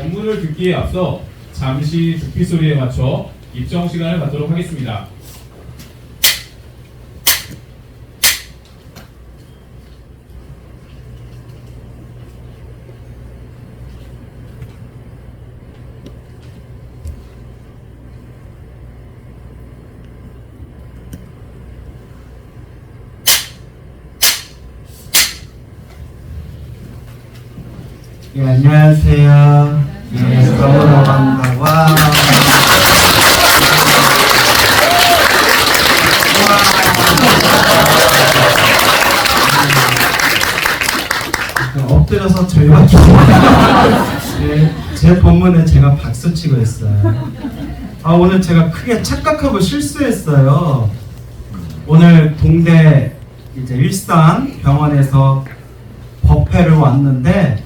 본문을 듣기에 앞서 잠시 주피 소리에 맞춰 입정 시간을 갖도록 하겠습니다. 예, 안녕하세요. 예, 너무너무 반갑다. 와. 엎드려서 저희가 예, 제 본문에 제가 박수치고 했어요. 오늘 제가 크게 착각하고 실수했어요. 오늘 동대 이제 일산 병원에서 법회를 왔는데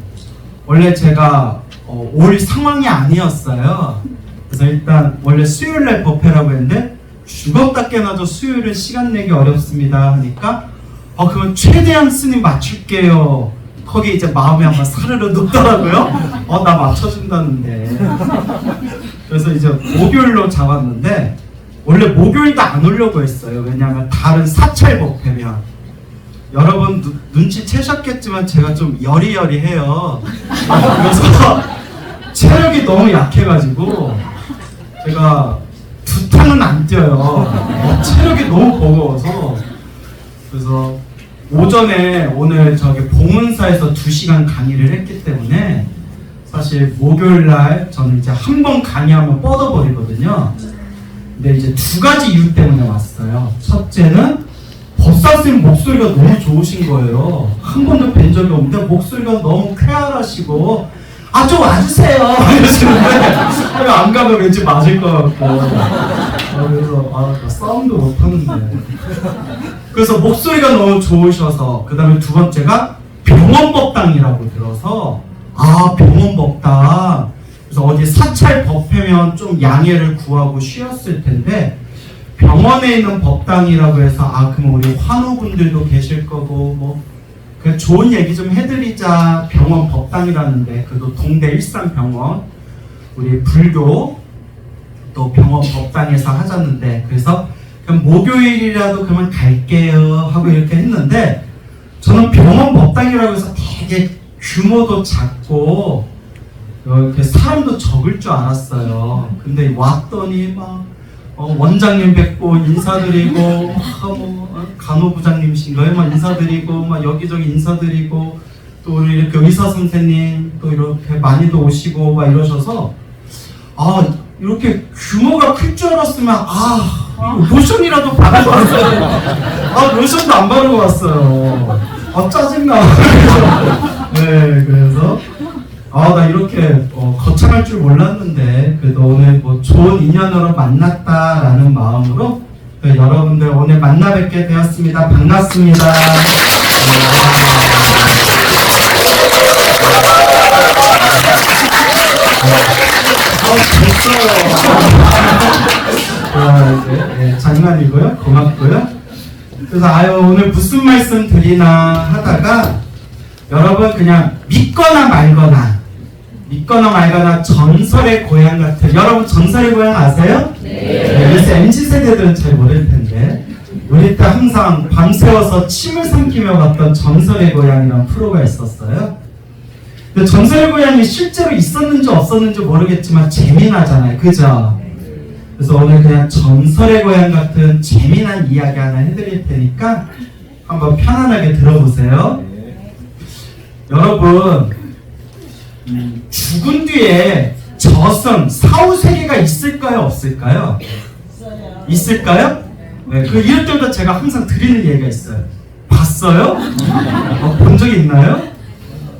원래 제가 올 상황이 아니었어요. 그래서 일단 원래 수요일날 법회라고 했는데 죽었다 깨나도 수요일은 시간 내기 어렵습니다 하니까 그러면 최대한 스님 맞출게요. 거기 이제 마음이 한번 사르르 녹더라고요. 나 맞춰준다는데. 그래서 이제 목요일로 잡았는데 원래 목요일도 안 오려고 했어요. 왜냐하면 다른 사찰 법회면 여러분 눈치채셨겠지만 제가 좀 여리여리해요. 그래서 체력이 너무 약해가지고 제가 두 탕은 안 뛰어요. 체력이 너무 버거워서. 그래서 오전에 오늘 저기 봉은사에서 2시간 강의를 했기 때문에 사실 목요일날 저는 이제 한 번 강의하면 뻗어버리거든요. 근데 이제 2가지 이유 때문에 왔어요. 첫째는 법사님 목소리가 너무 좋으신 거예요. 한 번도 뵌 적이 없는데 목소리가 너무 쾌활하시고 좀 와주세요 이러시는데 안 가면 왠지 맞을 것 같고 그래서 나 싸움도 못하는데 그래서 목소리가 너무 좋으셔서 그 다음에 두 번째가 병원법당이라고 들어서 병원법당 그래서 어디 사찰 법회면 좀 양해를 구하고 쉬었을 텐데 병원에 있는 법당이라고 해서 그럼 우리 환우분들도 계실 거고 뭐 그 좋은 얘기 좀 해드리자 병원 법당이라는데 그래도 동대 일산병원 우리 불교 또 병원 법당에서 하자는데 그래서 그럼 목요일이라도 그러면 갈게요 하고 이렇게 했는데 저는 병원 법당이라고 해서 되게 규모도 작고 이렇게 사람도 적을 줄 알았어요. 근데 왔더니 막 원장님 뵙고 인사드리고 간호부장님이신가요? 막 인사드리고 막 여기저기 인사드리고 또 우리 이렇게 의사 선생님 또 이렇게 많이도 오시고 막 이러셔서 이렇게 규모가 클 줄 알았으면 로션이라도 바르고 왔어요. 로션도 안 바르고 왔어요. 짜증나. 네, 그래서 나 이렇게 거창할 줄 몰랐는데 그래도 오늘 뭐 좋은 인연으로 만났다라는 마음으로 여러분들 오늘 만나 뵙게 되었습니다. 반갑습니다. 됐어요. 장난이고요. 고맙고요. 그래서 오늘 무슨 말씀 드리나 하다가 여러분 그냥 믿거나 말거나 전설의 고향 같은 여러분 전설의 고향 아세요? 네. 요새 MZ세대들은 잘 모를 텐데 우리 때 항상 밤새워서 침을 삼키며 봤던 전설의 고향이라는 프로가 있었어요. 근데 전설의 고향이 실제로 있었는지 없었는지 모르겠지만 재미나잖아요. 그죠? 그래서 오늘 그냥 전설의 고향 같은 재미난 이야기 하나 해드릴 테니까 한번 편안하게 들어보세요. 여러분 죽은 뒤에 저승 사후세계가 있을까요? 없을까요? 있을까요? 네, 이럴 때마다 제가 항상 드리는 얘기가 있어요. 봤어요? 본 적이 있나요?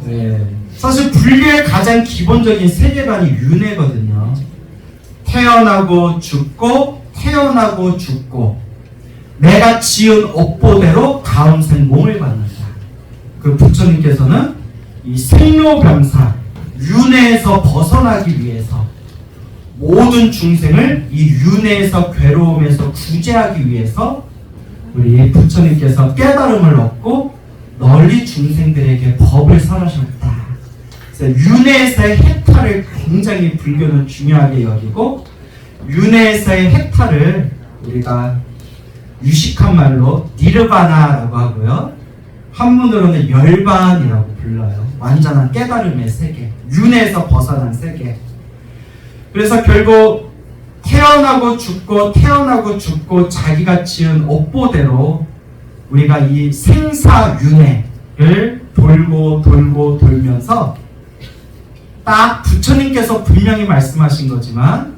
네. 사실 불교의 가장 기본적인 세계관이 윤회거든요. 태어나고 죽고 태어나고 죽고 내가 지은 업보대로 다음 생 몸을 받는다. 그 부처님께서는 이 생로병사 윤회에서 벗어나기 위해서 모든 중생을 이 윤회에서 괴로움에서 구제하기 위해서 우리 부처님께서 깨달음을 얻고 널리 중생들에게 법을 설하셨다. 그래서 윤회에서의 해탈을 굉장히 불교는 중요하게 여기고, 윤회에서의 헥타를 우리가 유식한 말로 니르바나라고 하고요, 한문으로는 열반이라고 불러요. 완전한 깨달음의 세계, 윤회에서 벗어난 세계. 그래서 결국 태어나고 죽고 태어나고 죽고 자기가 지은 업보대로 우리가 이 생사윤회를 돌고 돌고 돌면서 딱 부처님께서 분명히 말씀하신 거지만,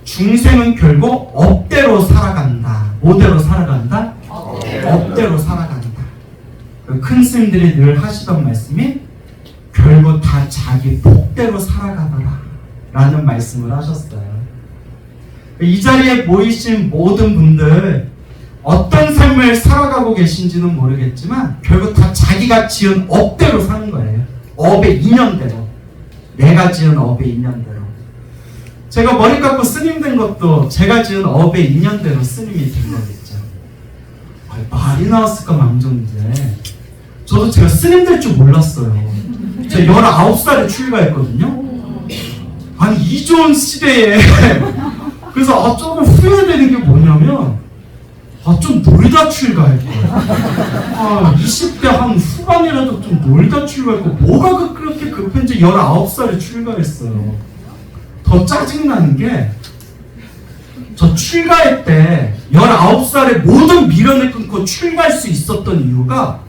중생은 결국 업대로 살아간다. 뭐대로 살아간다? 업대로 살아간다. 큰 스님들이 늘 하시던 말씀이 결국 다 자기 복대로 살아가더라 라는 말씀을 하셨어요. 이 자리에 모이신 모든 분들 어떤 삶을 살아가고 계신지는 모르겠지만 결국 다 자기가 지은 업대로 사는 거예요. 업의 인연대로, 내가 지은 업의 인연대로. 제가 머리 깎고 스님 된 것도 제가 지은 업의 인연대로 스님이 된 거겠죠. 말이 나왔을까 망정인데 저도 제가 스님 될 줄 몰랐어요. 제가 19살에 출가했거든요. 아니 이 좋은 시대에 그래서 조금 후회되는 게 뭐냐면 좀 놀다 출가할 거야. 20대 한 후반이라도 좀 놀다 출가할 거. 뭐가 그렇게 급한지 19살에 출가했어요. 더 짜증나는 게 저 출가할 때 19살에 모든 미련을 끊고 출가할 수 있었던 이유가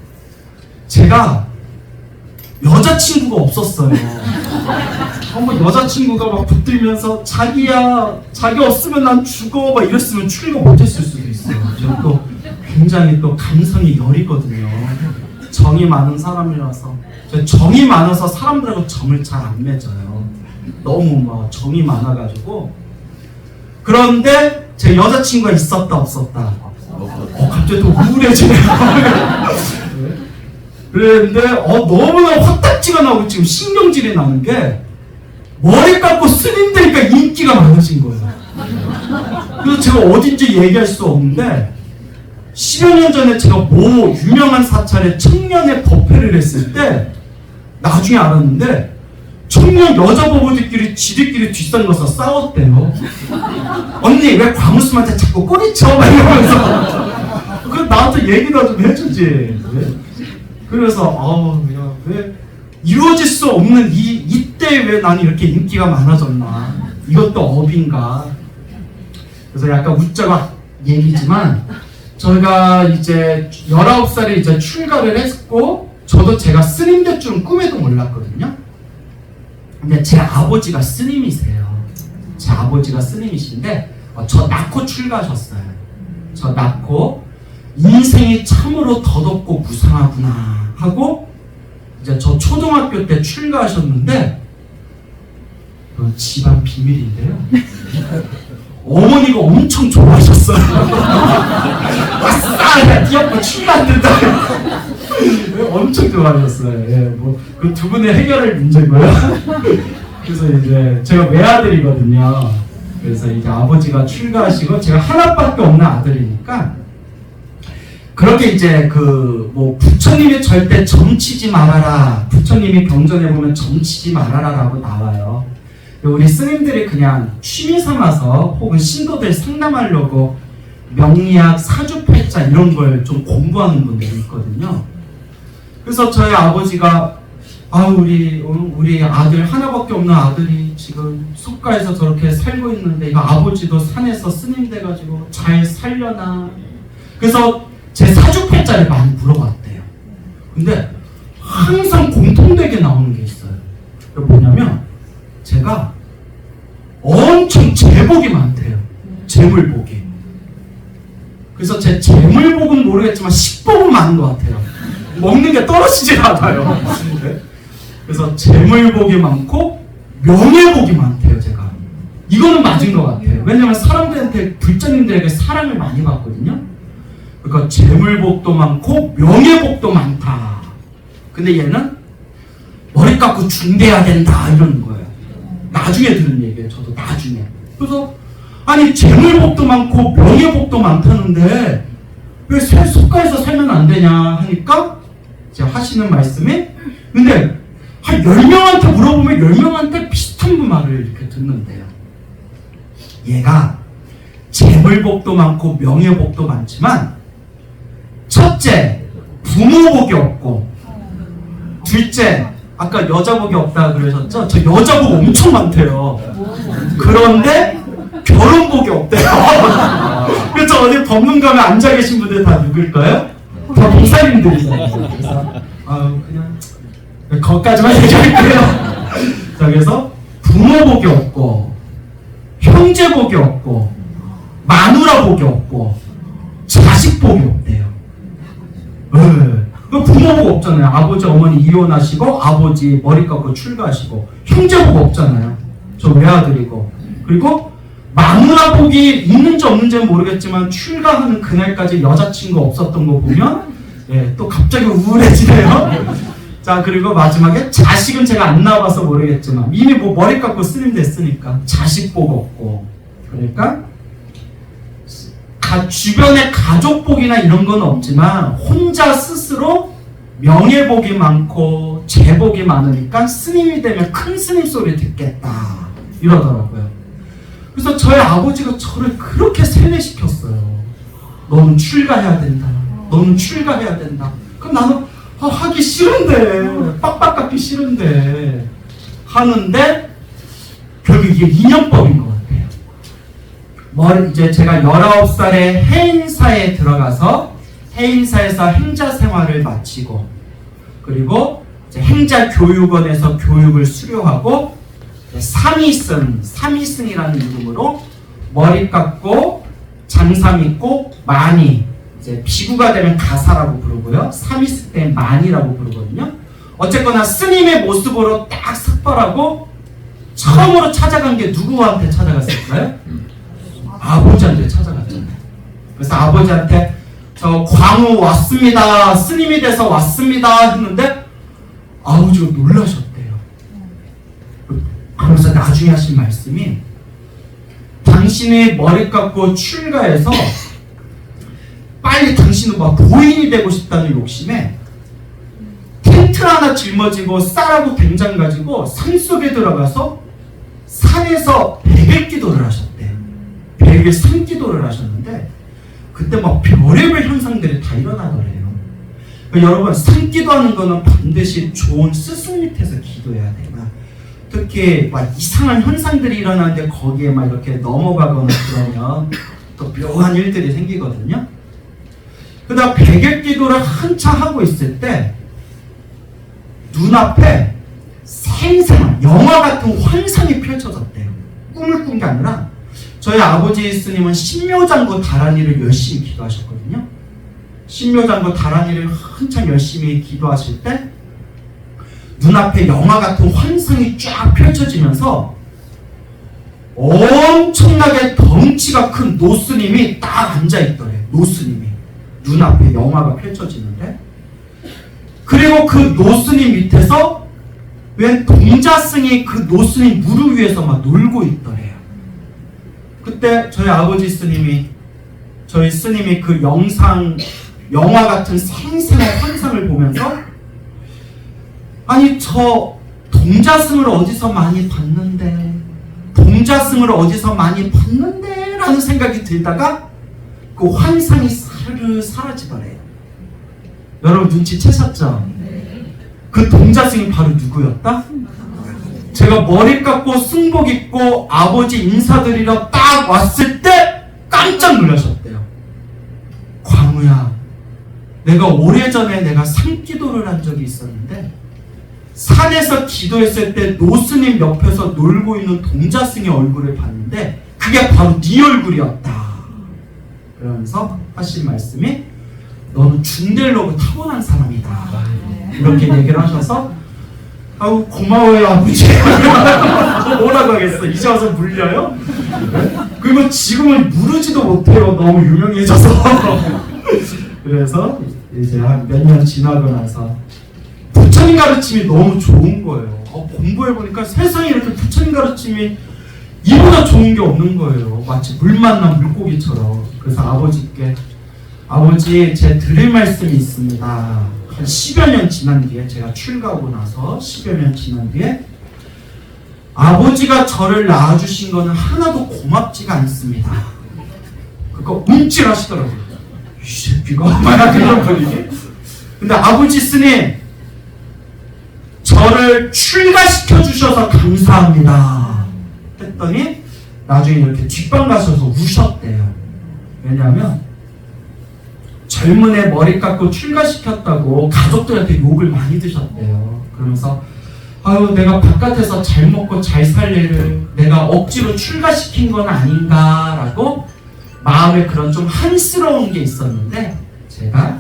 제가 여자친구가 없었어요. 한번 여자친구가 막 붙들면서 자기야, 자기 없으면 난 죽어 막 이랬으면 출가 못했을 수도 있어요. 저는 또 굉장히 또 감성이 여리거든요. 정이 많은 사람이라서. 정이 많아서 사람들하고 정을 잘 안 맺어요. 너무 막 정이 많아가지고. 그런데 제 여자친구가 있었다 없었다. 갑자기 또 우울해지네요. 그랬는데 너무나 화딱지가 나고 지금 신경질이 나는 게 머리 깎고 스님 되니까 인기가 많아진 거예요. 그래서 제가 어딘지 얘기할 수 없는데 10여 년 전에 제가 모 유명한 사찰에 청년의 법회를 했을 때 나중에 알았는데 청년 여자 법우들끼리 지들끼리 뒷산가서 싸웠대요. 언니 왜 광우스한테 자꾸 꼬리쳐? 막 이러면서 그 나한테 얘기나 좀 해주지. 그래서 왜 이루어질 수 없는 이때 왜 나는 이렇게 인기가 많아졌나? 이것도 업인가? 그래서 약간 웃자가 얘기지만 저희가 이제 19살에 이제 출가를 했고 저도 제가 스님 될 줄은 꿈에도 몰랐거든요. 근데 제 아버지가 스님이세요. 제 아버지가 스님이신데 저 낳고 출가하셨어요. 저 낳고 인생이 참으로 덧없고 무상하구나 하고 이제 저 초등학교 때 출가하셨는데 집안 비밀인데요. 어머니가 엄청 좋아하셨어요. 아싸! 뛰었고 출가한다. 엄청 좋아하셨어요. 예, 뭐 그 두 분의 해결할 문제고요. 그래서 이제 제가 외아들이거든요. 그래서 이제 아버지가 출가하시고 제가 하나밖에 없는 아들이니까 그렇게 이제 뭐 부처님이 절대 점치지 말아라. 부처님이 경전에 보면 점치지 말아라라고 나와요. 우리 스님들이 그냥 취미 삼아서 혹은 신도들 상담하려고 명리학, 사주팔자 이런 걸 좀 공부하는 분들이 있거든요. 그래서 저희 아버지가 우리 아들 하나밖에 없는 아들이 지금 속가에서 저렇게 살고 있는데 이거 아버지도 산에서 스님 돼가지고 잘 살려나. 그래서 제 사주팔자를 많이 물어봤대요. 근데 항상 공통되게 나오는 게 있어요. 뭐냐면 제가 엄청 재복이 많대요. 재물복이. 그래서 제 재물복은 모르겠지만 식복은 많은 것 같아요. 먹는 게 떨어지질 않아요. 그래서 재물복이 많고 명예복이 많대요. 제가 이거는 맞은 것 같아요. 왜냐면 사람들한테 불자님들에게 사랑을 많이 받거든요. 그러니까 재물복도 많고 명예복도 많다. 근데 얘는 머리 깎고 중대해야 된다 이러는 거예요. 나중에 들은 얘기예요. 저도 나중에. 그래서 아니 재물복도 많고 명예복도 많다는데 왜 속가에서 살면 안 되냐 하니까 제가 하시는 말씀이 근데 한 10명한테 물어보면 10명한테 비슷한 하나님 말을 이렇게 듣는데요. 얘가 재물복도 많고 명예복도 많지만 첫째, 부모복이 없고, 둘째, 아까 여자복이 없다 그러셨죠? 저 여자복 엄청 많대요. 그런데 결혼복이 없대요. 그래서 어디 법문 가면 앉아 계신 분들 다 누굴까요? 다 목사님들이잖아요. 그래서 그냥 거기까지만 얘기할게요. 자, 그래서 부모복이 없고, 형제복이 없고, 마누라복이 없고, 자식복이 없대요. 그 부모복 없잖아요. 아버지 어머니 이혼하시고, 아버지 머리 깎고 출가하시고, 형제복 없잖아요. 저 외아들이고. 그리고 마누라복이 있는지 없는지는 모르겠지만 출가하는 그날까지 여자친구 없었던 거 보면 또 갑자기 우울해지네요. 자, 그리고 마지막에 자식은 제가 안 나와봐서 모르겠지만 이미 뭐 머리 깎고 스님 됐으니까 자식복 없고, 그러니까 주변에 가족복이나 이런 건 없지만 혼자 스스로 명예복이 많고 재복이 많으니까 스님이 되면 큰 스님 소리 듣겠다 이러더라고요. 그래서 저희 아버지가 저를 그렇게 세뇌시켰어요. 너는 출가해야 된다. 너는 출가해야 된다. 그럼 나는 하기 싫은데, 빡빡 깎기 싫은데 하는데 결국 이게 인연법인 것 같아요. 이제 제가 19살에 해인사에 들어가서 해인사에서 행자 생활을 마치고, 그리고 이제 행자교육원에서 교육을 수료하고 삼위승이라는 이름으로 머리 깎고 장사 믿고 많이, 이제 비구가 되면 가사라고 부르고요. 삼위승 때 만이라고 부르거든요. 어쨌거나 스님의 모습으로 딱 삭발하고 처음으로 찾아간 게 누구한테 찾아갔을까요? 아버지한테 찾아갔잖아요. 그래서 아버지한테 저 광우 왔습니다. 스님이 돼서 왔습니다 했는데 아버지가 놀라셨대요. 그래서 나중에 하신 말씀이, 당신이 머리 깎고 출가해서 빨리 당신은 막 도인이 되고 싶다는 욕심에 텐트 하나 짊어지고 쌀하고 된장 가지고 산속에 들어가서 산에서 100일 기도를 하셨대. 100일 산기도를 하셨는데 그때 막 별의별 현상들이 다 일어나더래요. 그러니까 여러분, 산기도하는 거는 반드시 좋은 스승 밑에서 기도해야 돼요. 특히 막 이상한 현상들이 일어나는데 거기에 막 이렇게 넘어가거나 그러면 또 묘한 일들이 생기거든요. 그러다 100일 기도를 한참 하고 있을 때 눈앞에 생생한 영화 같은 환상이 펼쳐졌대요. 꿈을 꾼 게 아니라 저희 아버지 스님은 신묘장구 다란이를 열심히 기도하셨거든요. 신묘장구 다란이를 한참 열심히 기도하실 때 눈앞에 영화 같은 환상이 쫙 펼쳐지면서 엄청나게 덩치가 큰 노스님이 딱 앉아있더래요. 노스님이 눈앞에 영화가 펼쳐지는데, 그리고 그 노스님 밑에서 웬 동자승이 그 노스님 무릎 위에서 막 놀고 있더래요. 그때 저희 아버지 스님이, 저희 스님이 그 영화 같은 생생한 환상을 보면서, 아니 저 동자승을 어디서 많이 봤는데, 동자승을 어디서 많이 봤는데 라는 생각이 들다가 그 환상이 사르르 사라지더래요. 여러분 눈치채셨죠? 그 동자승이 바로 누구였다? 제가 머리 깎고 승복 입고 아버지 인사드리러 딱 왔을 때 깜짝 놀라셨대요. 광우야, 내가 오래전에 내가 산기도를 한 적이 있었는데 산에서 기도했을 때 노스님 옆에서 놀고 있는 동자승의 얼굴을 봤는데 그게 바로 네 얼굴이었다. 그러면서 하신 말씀이, 너는 준델로그 타고난 사람이다. 이렇게 얘기를 하셔서, 아우 고마워요 아버지. 뭐라고 하겠어. 이제 와서 물려요? 그리고 지금은 무르지도 못해요. 너무 유명해져서. 그래서 이제 한 몇 년 지나고 나서 부처님 가르침이 너무 좋은 거예요. 공부해보니까 세상에 이렇게 부처님 가르침이 이보다 좋은 게 없는 거예요. 마치 물 만난 물고기처럼. 그래서 아버지께, 아버지 제 드릴 말씀이 있습니다. 한 10여 년 지난 뒤에, 제가 출가하고 나서 10여 년 지난 뒤에 아버지가 저를 낳아주신 거는 하나도 고맙지가 않습니다. 그거 움찔하시더라고요. 이 새끼가 막 이런 거리지. 근데 아버지 스님, 저를 출가시켜 주셔서 감사합니다 했더니 나중에 이렇게 뒷방 가셔서 우셨대요. 왜냐하면 젊은 애 머리 깎고 출가시켰다고 가족들한테 욕을 많이 드셨대요. 그러면서 아유, 내가 바깥에서 잘 먹고 잘 살 애를 내가 억지로 출가시킨 건 아닌가라고 마음에 그런 좀 한스러운 게 있었는데, 제가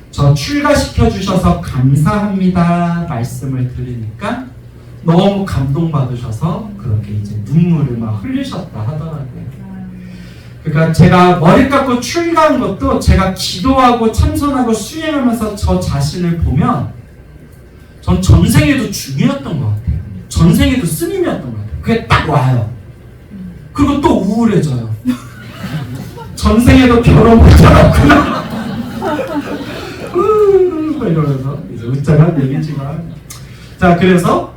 저 출가시켜 주셔서 감사합니다 말씀을 들으니까 너무 감동받으셔서 그렇게 이제 눈물을 막 흘리셨다 하더라고요. 그러니까 제가 머리 깎고 출가한 것도 제가 기도하고 참선하고 수행하면서 저 자신을 보면 전 전생에도 중이었던 것 같아요. 전생에도 스님이었던 것 같아요. 그게 딱 와요. 그리고 또 우울해져요. 전생에도 결혼 못하았구나. 이러면서 이제 웃자간 얘기지만, 자, 그래서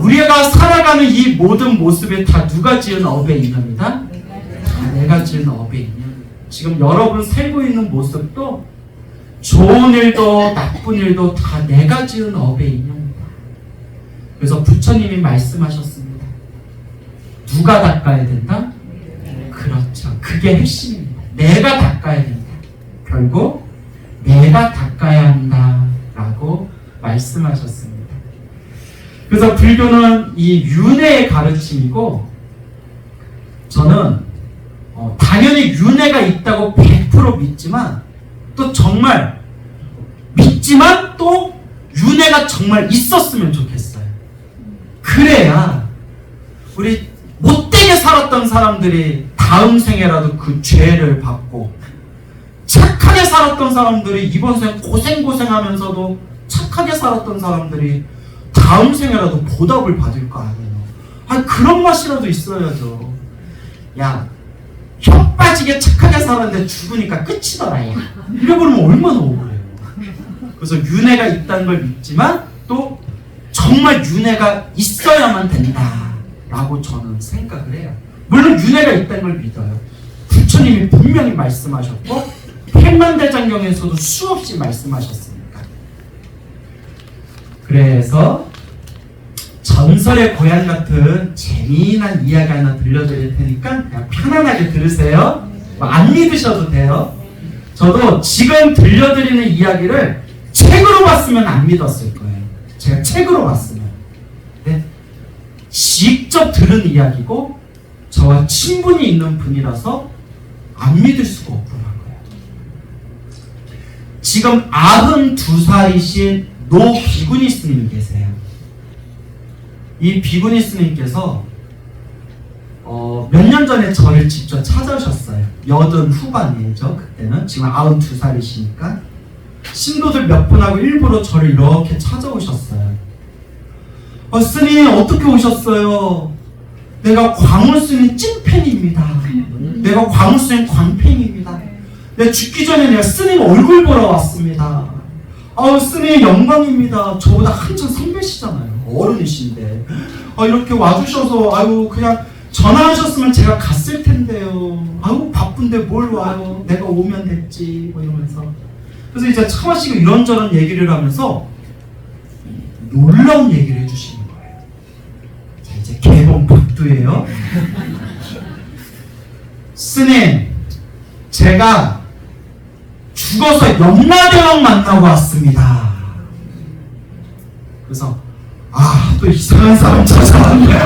우리가 살아가는 이 모든 모습에 다 누가 지은 업의 인연이다? 다 내가 지은 업의 인연. 지금 여러분 살고 있는 모습도 좋은 일도 나쁜 일도 다 내가 지은 업의 인연이다. 그래서 부처님이 말씀하셨습니다. 누가 닦아야 된다? 그렇죠. 그게 핵심입니다. 내가 닦아야 된다. 결국 내가 닦아야 한다라고 말씀하셨습니다. 그래서 불교는 이 윤회의 가르침이고, 저는 당연히 윤회가 있다고 100% 믿지만, 또 정말 믿지만 또 윤회가 정말 있었으면 좋겠어요. 그래야 우리 못되게 살았던 사람들이 다음 생에라도 그 죄를 받고, 착하게 살았던 사람들이 이번 생 고생하면서도 착하게 살았던 사람들이 다음 생에라도 보답을 받을 거 아니에요. 그런 맛이라도 있어야죠. 야, 혀 빠지게 착하게 살았는데 죽으니까 끝이더라, 야. 이래버리면 얼마나 억울해요. 그래서 윤회가 있다는 걸 믿지만 또 정말 윤회가 있어야만 된다라고 저는 생각을 해요. 물론 윤회가 있다는 걸 믿어요. 부처님이 분명히 말씀하셨고 백만대장경에서도 수없이 말씀하셨으니까. 그래서 전설의 고향 같은 재미난 이야기 하나 들려드릴 테니까 그냥 편안하게 들으세요. 안 믿으셔도 돼요. 저도 지금 들려드리는 이야기를 책으로 봤으면 안 믿었을 거예요. 제가 책으로 봤으면. 근데 직접 들은 이야기고 저와 친분이 있는 분이라서 안 믿을 수가 없더라고요. 지금 92살이신 노 비구니 스님이 계세요. 이 비구니 스님께서 몇 년 전에 저를 직접 찾아오셨어요. 80 후반이죠. 그때는. 지금 92살이시니까 신도들 몇 분하고 일부러 저를 이렇게 찾아오셨어요. 스님 어떻게 오셨어요? 내가 광울 스님 찐팬입니다. 내가 광울 스님 광팬입니다. 내가 죽기 전에 내가 스님 얼굴 보러 왔습니다. 스님 영광입니다. 저보다 한참 선배시잖아요. 어른이신데 이렇게 와주셔서 그냥 전화하셨으면 제가 갔을 텐데요. 바쁜데 뭘 와요. 내가 오면 됐지. 이러면서. 그래서 이제 차마시고 이런저런 얘기를 하면서 놀라운 얘기를 해주시는 거예요. 자, 이제 개봉 박두예요. 스님, 제가 죽어서 염라대왕 만나고 왔습니다. 그래서 또 이상한 사람 찾아왔네.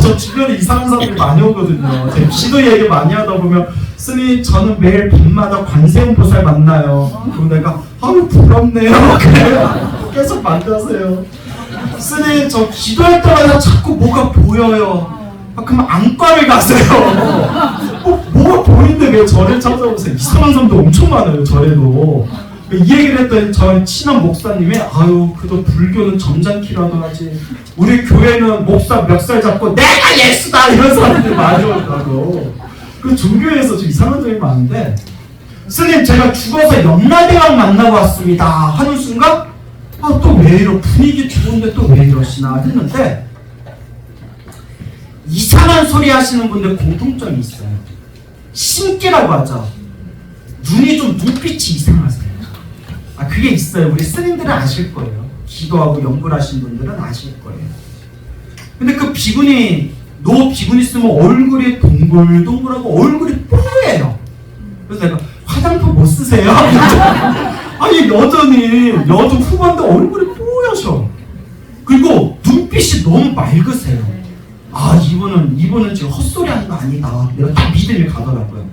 저 주변에 이상한 사람들이 많이 오거든요. 제가 시도 얘기 많이 하다 보면 스님 저는 매일 밤마다 관세음보살 만나요. 그럼 내가 부럽네요. 그래요. 계속 만나세요. 스님 저 기도할 때마다 자꾸 뭐가 보여요. 그럼 안과를 가세요. 뭐가 보이는데 왜 저를 찾아오세요? 이상한 사람도 엄청 많아요. 저래도. 이 얘기를 했더니 저희 친한 목사님이 그래도 불교는 점잖기라도 하지 우리 교회는 목사 멱살 잡고 내가 예수다 이런 사람들이 많이 온다고. 그 종교에서 좀 이상한 점이 많은데, 스님 제가 죽어서 염라대왕 만나고 왔습니다 하는 순간 또 왜 이러 분위기 좋은데 또 왜 이러시나 했는데 이상한 소리 하시는 분들 공통점이 있어요. 신기라고 하죠. 눈빛이 이상하세요. 그게 있어요. 우리 스님들은 아실 거예요. 기도하고 연구를 하신 분들은 아실 거예요. 근데 그 비구니, 노 비구니 쓰면 얼굴이 동글동글하고 얼굴이 뽀얘요. 그래서 내가 화장품 뭐 쓰세요? 아니 여든 후반데 얼굴이 뽀여서. 그리고 눈빛이 너무 맑으세요. 이분은 지금 헛소리 하는 거 아니다. 내가 딱 믿음이 가더라고요.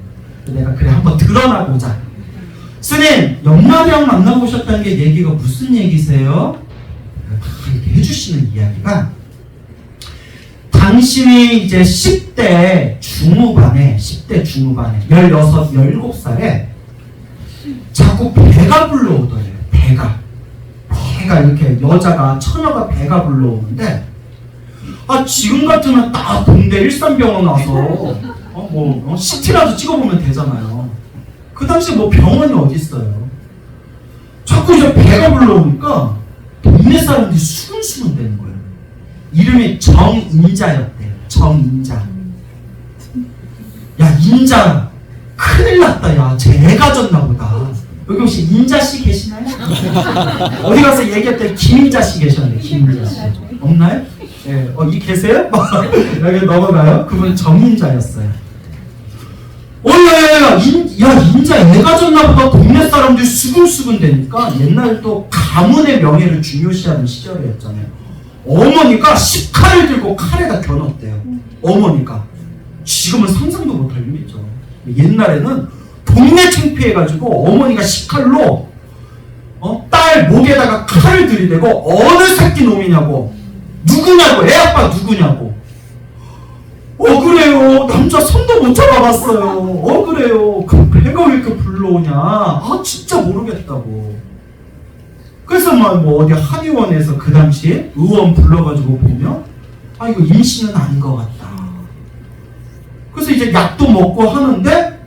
내가 그래 한번 드러나보자. 스님, 영마령 만나보셨다는 게 얘기가 무슨 얘기세요? 이렇게 해주시는 이야기가, 당신이 이제 10대 중후반에 16, 17살에 자꾸 배가 불러오더래요. 배가 이렇게 처녀가 배가 불러오는데, 지금 같으면 딱 동대 일산병원 와서 CT라도 찍어보면 되잖아요. 그 당시에 뭐 병원이 어디 있어요. 자꾸 이제 배가 불러오니까 동네 사람들이 수근수근 되는 거예요. 이름이 정인자였대요. 정인자. 야, 인자 큰일 났다. 야, 쟤 애가 졌나 보다. 여기 혹시 인자씨 계시나요? 어디 가서 얘기했더니 김인자씨 계셨네. 김인자씨 없나요? 예, 이 계세요? 여기 넘어가요. 그분 정인자였어요. 인자 애가 졌나 보다. 동네 사람들이 수근수근 되니까, 옛날 또 가문의 명예를 중요시하는 시절이었잖아요. 어머니가 식칼을 들고 칼에다 겨눴대요. 어머니가. 지금은 상상도 못할 일이죠. 옛날에는 동네 창피해가지고 어머니가 식칼로 딸 목에다가 칼을 들이대고, 어느 새끼 놈이냐고, 누구냐고, 애 아빠 누구냐고. 그래요. 남자 손도 못 잡아봤어요. 그래요. 그 배가 왜 이렇게 불러오냐. 진짜 모르겠다고. 그래서 뭐 어디 한의원에서 그 당시에 의원 불러가지고 보면, 이거 임신은 아닌 것 같다. 그래서 이제 약도 먹고 하는데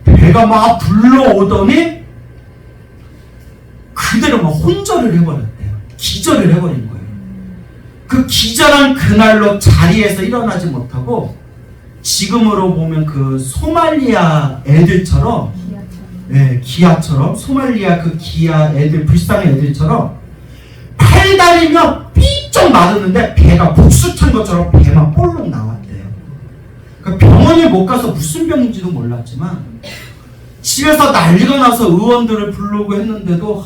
배가 막 불러오더니 그대로 막 혼절을 해버렸대요. 기절을 해버린 거예요. 그 기절한 그날로 자리에서 일어나지 못하고, 지금으로 보면 그 소말리아 애들처럼, 기아처럼, 소말리아 그 기아 애들, 불쌍한 애들처럼 팔다리며 삐쩍 마르는데 배가 복수 찬 것처럼 배만 볼록 나왔대요. 그 병원에 못 가서 무슨 병인지도 몰랐지만, 집에서 난리가 나서 의원들을 부르고 했는데도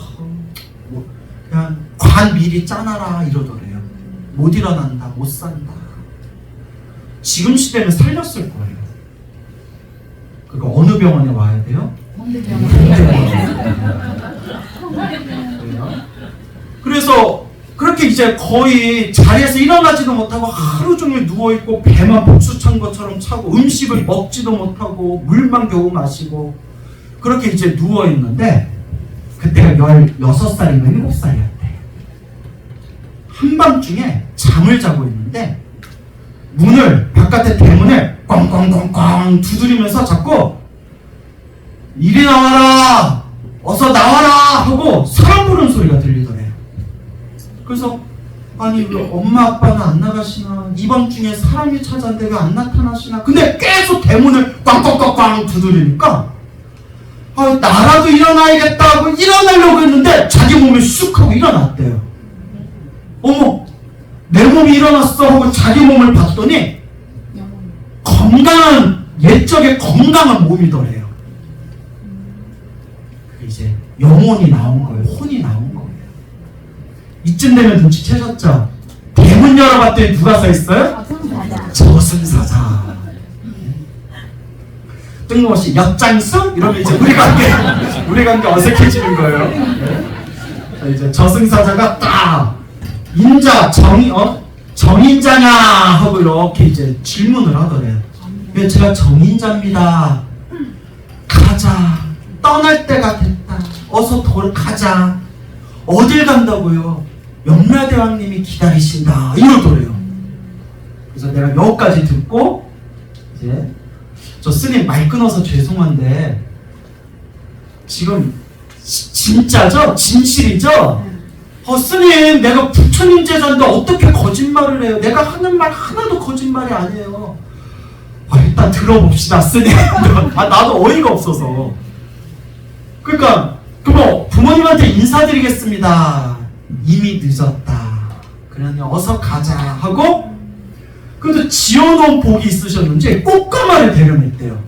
그냥 관 미리 짜놔라 이러더래요. 못 일어난다, 못 산다. 지금 시대면 살렸을 거예요. 그러니까 어느 병원에 와야 돼요? 그래서 그렇게 이제 거의 자리에서 일어나지도 못하고 하루 종일 누워있고, 배만 복수 찬 것처럼 차고, 음식을 먹지도 못하고 물만 겨우 마시고, 그렇게 이제 누워있는데, 그때가 16살인가 7살이었대. 한밤중에 잠을 자고 있는데 바깥에 대문을 꽝꽝꽝꽝 두드리면서 자꾸 이리 나와라, 어서 나와라 하고 사람 부르는 소리가 들리더래요. 그래서 왜 엄마 아빠는 안 나가시나, 이밤중에 사람이 찾아왔는데 왜 안 나타나시나. 근데 계속 대문을 꽝꽝꽝꽝 두드리니까 나라도 일어나야겠다 하고 일어나려고 했는데 자기 몸이 쑥 하고 일어났대요. 내 몸이 일어났어 하고 자기 몸을 봤더니 옛적에 건강한 몸이더래요. 이제 영혼이 나온 거예요. 혼이 나온 거예요. 이쯤 되면 눈치채셨죠? 대문 열어봤더니 누가 서 있어요? 저승사자. 뜬금없이 엿장수? 이러면 이제 우리 관계 어색해지는 거예요. 이제 저승사자가 딱 인자, 정인자냐 하고 이렇게 이제 질문을 하더래요. 제가 정인자입니다. 가자. 떠날 때가 됐다. 어서 가자. 어딜 간다고요? 염라대왕님이 기다리신다. 이러더래요. 그래서 내가 여기까지 듣고, 이제 저 스님 말 끊어서 죄송한데, 지금 진짜죠? 진실이죠? 스님, 내가 부처님 제자인데 어떻게 거짓말을 해요? 내가 하는 말 하나도 거짓말이 아니에요. 일단 들어봅시다, 스님. 나도 어이가 없어서. 그러니까 그럼 부모님한테 인사드리겠습니다. 이미 늦었다. 그러니 어서 가자 하고, 그래도 지어놓은 복이 있으셨는지 꽃가마를 데려냈대요.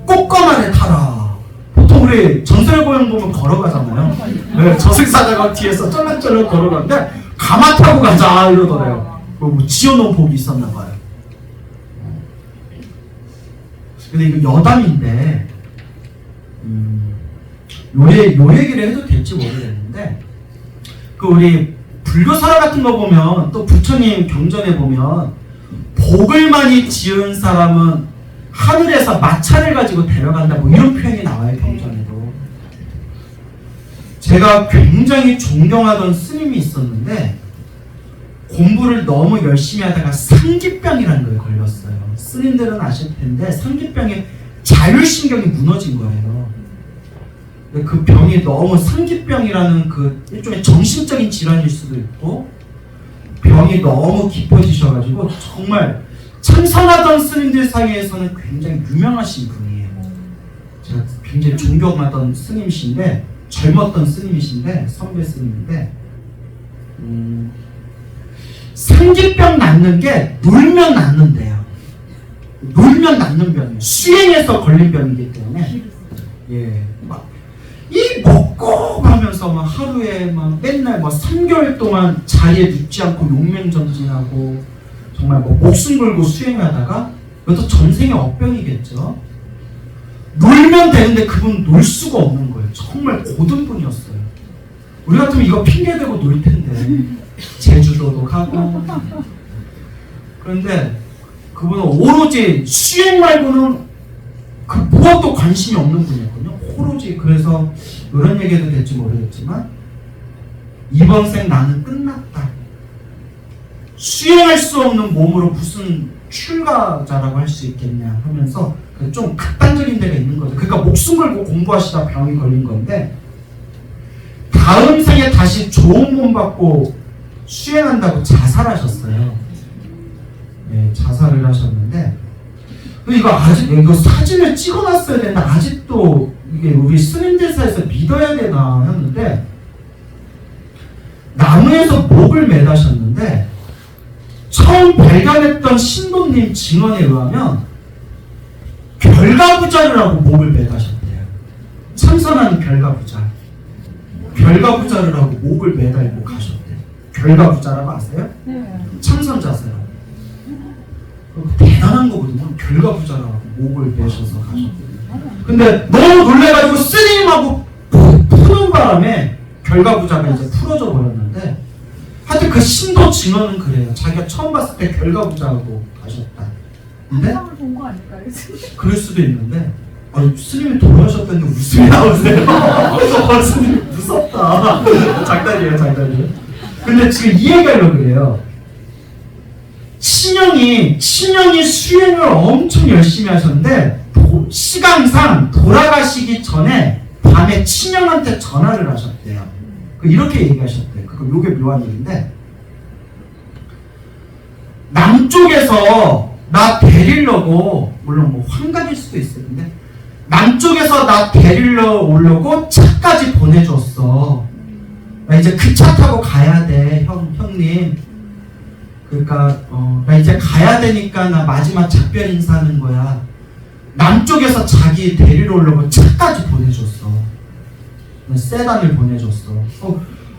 꽃가마를 타라. 보통 우리 전설고용 보면 걸어가잖아요. 네, 저승사자가 뒤에서 쩔랑쩔랑 걸어가는데 가마 타고 가자 이러더래요. 뭐 지어놓은 복이 있었나 봐요. 근데 이거 여담인데 요 얘기를 해도 될지 모르겠는데, 그 우리 불교설화 같은 거 보면, 또 부처님 경전에 보면 복을 많이 지은 사람은 하늘에서 마차를 가지고 데려간다, 뭐 이런 표현이 나와요, 경전에도. 제가 굉장히 존경하던 스님이 있었는데 공부를 너무 열심히 하다가 상기병이라는 거에 걸렸어요. 스님들은 아실 텐데 상기병에 자율신경이 무너진 거예요. 그 병이 너무, 상기병이라는 그 일종의 정신적인 질환일 수도 있고, 병이 너무 깊어지셔가지고 정말 참선하던 스님들 사이에서는 굉장히 유명하신 분이에요. 제가 굉장히 존경하던 스님이신데, 젊었던 스님이신데, 선배 스님인데, 상기병 낫는 게 놀면 낫는데요. 놀면 낫는 병이에요. 수행해서 걸린 병이기 때문에, 이 먹고 하면서 막 하루에 막 맨날 뭐 3개월 동안 자리에 눕지 않고 용맹전진하고 정말 뭐 목숨 걸고 수행하다가, 이것도 전생의 억병이겠죠. 놀면 되는데 그분 놀 수가 없는 거예요. 정말 고든 분이었어요. 우리 같으면 이거 핑계대고 놀 텐데, 제주도도 가고. 그런데 그분은 오로지 수행 말고는 그 무엇도 관심이 없는 분이었거든요. 오로지. 그래서 이런 얘기해도 될지 모르겠지만, 이번 생 나는 끝났다. 수행할 수 없는 몸으로 무슨 출가자라고 할 수 있겠냐 하면서 좀 극단적인 데가 있는 거죠. 그러니까 목숨 걸고 공부하시다 병이 걸린 건데, 다음 생에 다시 좋은 몸 받고 수행한다고 자살하셨어요. 네, 자살을 하셨는데, 이거 사진을 찍어놨어야 되는데 아직도 이게 우리 스님들 사이에서 믿어야 되나 했는데, 나무에서 목을 매다셨는데 처음 발견했던 신도님 증언에 의하면 결가부자를 하고 목을 매다셨대요. 참선하는 결가부자를 하고 목을 매달고 가셨대요. 결가부자라고 아세요? 네. 참선자세요. 대단한 거거든요. 결가부자라고 목을 매셔서 가셨대요. 근데 너무 놀래가지고 스님하고 푸는 바람에 결가부자가 이제 풀어져 버렸는데, 하여튼 그 신도 증언은 그래요. 자기가 처음 봤을 때 결가부자하고 가셨다. 근데 상을 본 거 아닐까요? 그럴 수도 있는데, 스님이 돌아가셨다는데 웃음이 나오세요. 스님 무섭다. 장난이에요. 근데 지금 이 얘기하려고 그래요. 친형이 수행을 엄청 열심히 하셨는데, 시간상 돌아가시기 전에 밤에 친형한테 전화를 하셨대요. 이렇게 얘기하셨대요. 요게 묘한 얘기인데, 남쪽에서 나 데리려고, 물론 뭐 환각일 수도 있어요. 근데 남쪽에서 나 데리러 오려고 차까지 보내줬어. 나 이제 그 차 타고 가야 돼, 형님. 그러니까 나 이제 가야 되니까 나 마지막 작별 인사하는 거야. 남쪽에서 자기 데리러 오려고 차까지 보내줬어. 세단을 보내줬어.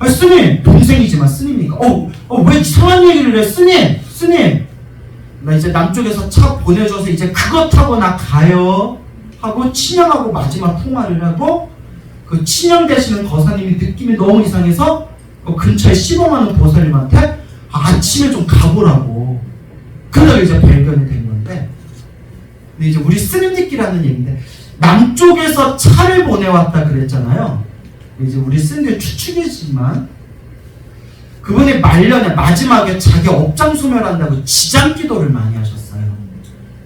스님! 동생이지만 스님이니까. 왜 이상한 얘기를 해? 스님! 나 이제 남쪽에서 차 보내줘서 이제 그거 타고 나 가요. 하고 친형하고 마지막 통화를 하고, 그 친형 되시는 거사님이 느낌이 너무 이상해서 그 근처에 시봉하는 보살님한테 아침에 좀 가보라고. 그러다가 이제 발견이 된 건데, 근데 이제 우리 스님들끼리 하는 얘기인데, 남쪽에서 차를 보내왔다 그랬잖아요. 이제 우리 스님들 추측이지만, 그분이 말년에 마지막에 자기 업장 소멸한다고 지장기도를 많이 하셨어요.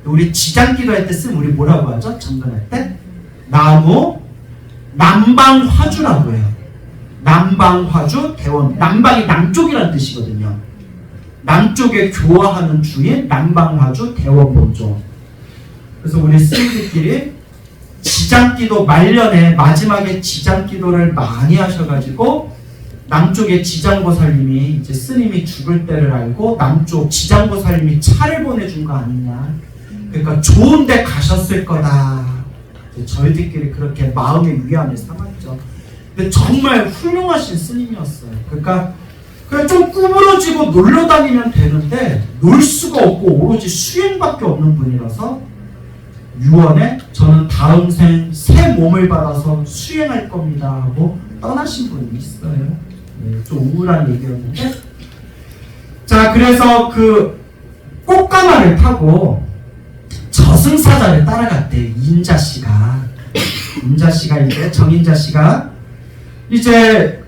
우리 지장기도 할 때 쓰면 우리 뭐라고 하죠? 전도할 때? 나무 남방화주라고 해요. 남방화주 대원. 남방이 남쪽이라는 뜻이거든요. 남쪽에 교화하는 주인 남방화주 대원본종. 그래서 우리 스님들끼리 지장기도 말년에 마지막에 지장기도를 많이 하셔가지고 남쪽에 지장보살님이 이제 스님이 죽을 때를 알고 남쪽 지장보살님이 차를 보내준 거 아니냐. 그러니까 좋은 데 가셨을 거다. 저희들끼리 그렇게 마음의 위안을 삼았죠. 근데 정말 훌륭하신 스님이었어요. 그러니까 그냥 좀 구부러지고 놀러 다니면 되는데 놀 수가 없고 오로지 수행밖에 없는 분이라서 유언에 저는 다음 생 새 몸을 받아서 수행할 겁니다 하고 떠나신 분이 있어요. 네, 좀 우울한 얘기였는데, 자, 그래서 그 꽃가마를 타고 저승사자를 따라갔대요. 인자씨가 이제 정인자씨가 이제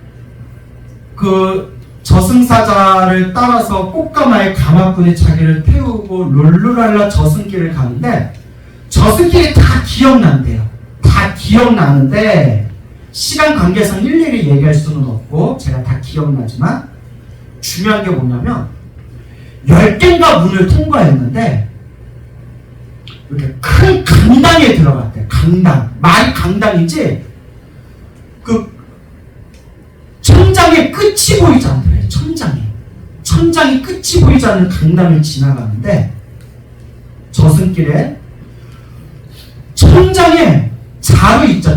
그 저승사자를 따라서 꽃가마에 가마꾼이 자기를 태우고 룰루랄라 저승길을 가는데 저승길이 다 기억난대요. 다 기억나는데 시간 관계상 일일이 얘기할 수는 없고 제가 다 기억나지만 중요한 게 뭐냐면 10개인가 문을 통과했는데 이렇게 큰 강당에 들어갔대요. 강당. 말이 강당이지 그 천장의 끝이 보이지 않더래요. 천장이 끝이 보이지 않는 강당을 지나가는데 저승길에 천장에 자루 있죠.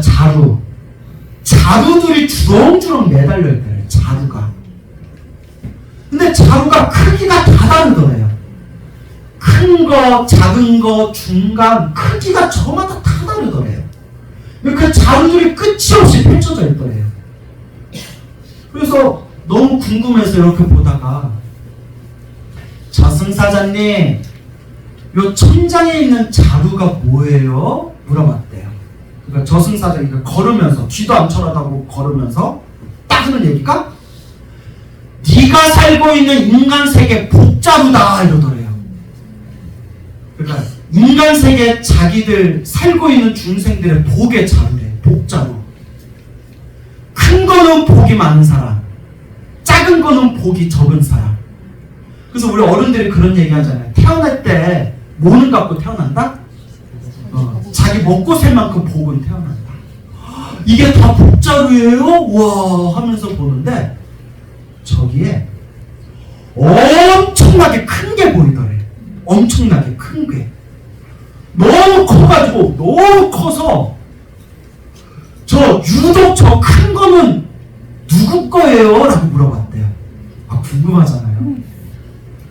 자루들이 주렁주렁 매달려 있더래요. 자루가. 근데 자루가 크기가 다 다르더래요. 큰 거, 작은 거, 중간 크기가 저마다 다 다르더래요. 그 자루들이 끝이 없이 펼쳐져 있더래요. 그래서 너무 궁금해서 이렇게 보다가 저승사자님, 요 천장에 있는 자루가 뭐예요? 물어봤대요. 그러니까 저승사자가 걸으면서 뒤도 안 쳐다보고 걸으면서 딱 하는 얘기가 네가 살고 있는 인간 세계 복자루다 이러더래요. 그러니까 인간 세계 자기들 살고 있는 중생들의 복의 자루래. 복자루. 큰 거는 복이 많은 사람, 작은 거는 복이 적은 사람. 그래서 우리 어른들이 그런 얘기 하잖아요. 태어날 때 뭐는 갖고 태어난다? 자기 먹고 살 만큼 복은 태어난다. 이게 다 복자루예요? 와 하면서 보는데 저기에 엄청나게 큰 게 보이더래. 엄청나게 큰 게. 너무 커가지고 너무 커서 유독 저 큰 거는 누구 거예요? 라고 물어봤대요. 아 궁금하잖아요.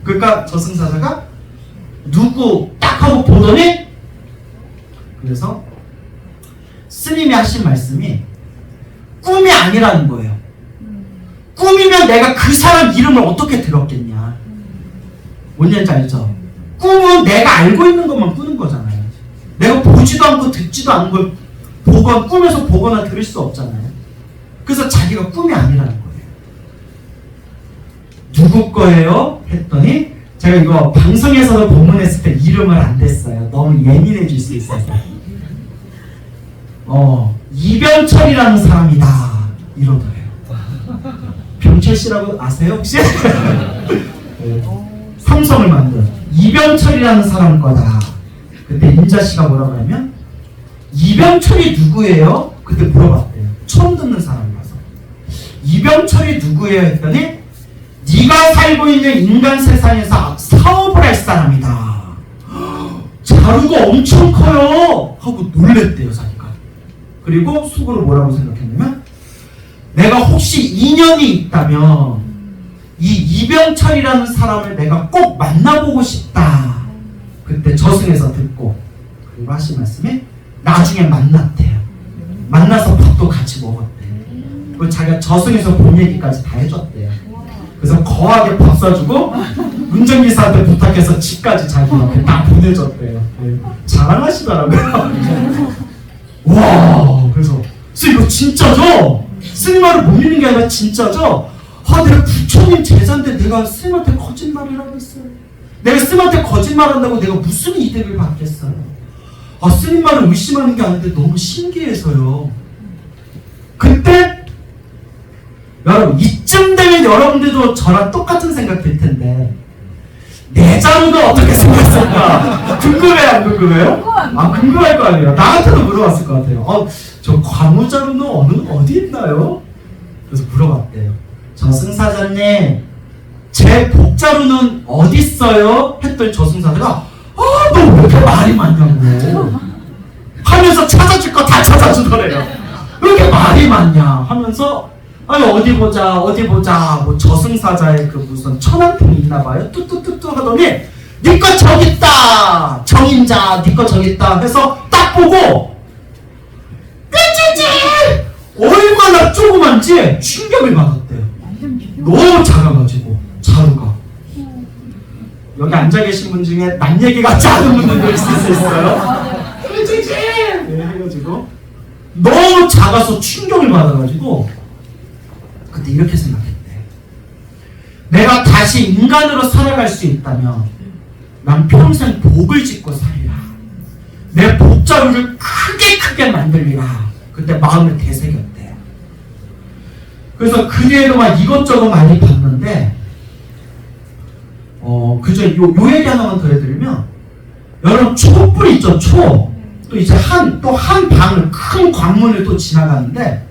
그러니까 저승사자가 누구 딱 하고 보더니 그래서 스님이 하신 말씀이 꿈이 아니라는 거예요. 꿈이면 내가 그 사람 이름을 어떻게 들었겠냐. 뭔 얘기인지 알죠? 꿈은 내가 알고 있는 것만 꾸는 거잖아요. 내가 보지도 않고 듣지도 않은 걸 꿈에서 보거나 들을 수 없잖아요. 그래서 자기가 꿈이 아니라는 거예요. 누구 거예요? 했더니 제가 이거 방송에서도 본문했을 때 이름을 안 댔어요. 너무 예민해질 수 있어서. 이병철이라는 사람이다 이러더래요. 병철 씨라고 아세요 혹시? 삼성을 만든 이병철이라는 사람 거다. 그때 인자 씨가 뭐라고 하면 이병철이 누구예요? 그때 물어봤대요. 처음 듣는 사람이라서. 이병철이 누구예요? 했더니 네가 살고 있는 인간 세상에서 사업을 할 사람이다. 자루가 엄청 커요 하고 놀랬대요 자기가. 그리고 속으로 뭐라고 생각했냐면 내가 혹시 인연이 있다면 이 이병철이라는 사람을 내가 꼭 만나보고 싶다. 그때 저승에서 듣고 그리고 하신 말씀이 나중에 만났대요. 만나서 밥도 같이 먹었대요. 그리고 자기가 저승에서 본 얘기까지 다 해줬대요. 그래서 거하게 밥 사주고 운전기사한테 부탁해서 집까지 자기가 다 보내줬대요. 자랑하시더라고요. 와, 그래서 스님 이거 진짜죠? 스님 말을 못 믿는 게 아니라 진짜죠? 아, 내가 부처님 제자인데 내가 스님한테 거짓말을 하고 있어요. 내가 스님한테 거짓말한다고 내가 무슨 이득을 받겠어요? 아, 스님 말을 의심하는 게 아닌데 너무 신기해서요. 그때 여러분 이쯤 되면 여러분들도 저랑 똑같은 생각 들 텐데 내 자루는 어떻게 생겼을까? 궁금해 안 궁금해요? 아 궁금할 거 아니에요. 나한테도 물어봤을 것 같아요. 저 관우자루는 어디 있나요? 그래서 물어봤대요. 저승사자님 제 복자루는 어디 있어요? 했더니 저승사자가 너 왜 이렇게 말이 많냐고 하면서 찾아줄 거 다 찾아주더래요. 왜 이렇게 말이 많냐 하면서 어디 보자 뭐 저승사자의 그 무슨 천안통이 있나봐요. 뚜뚜뚜뚜 하더니 니 거 저기 있다 정인자 니 거 저기 있다 해서 딱 보고 삐찌찌 얼마나 조그만지 충격을 받았대요. 너무 작아가지고 자루가. 여기 앉아계신 분 중에 남 얘기 같지 않은 분들도 있을 수 있어요. 삐찌찌 해가지고 너무 작아서 충격을 받아가지고 그때 이렇게 생각했대. 내가 다시 인간으로 살아갈 수 있다면 난 평생 복을 짓고 살리라. 내 복자루를 크게 만들리라. 그때 마음을 되새겼대. 그래서 그 뒤에도 막 이것저것 많이 봤는데 그저 요 얘기 하나만 더 해드리면 여러분 촛불 있죠. 또 이제 한 방을 큰 관문을 또 지나가는데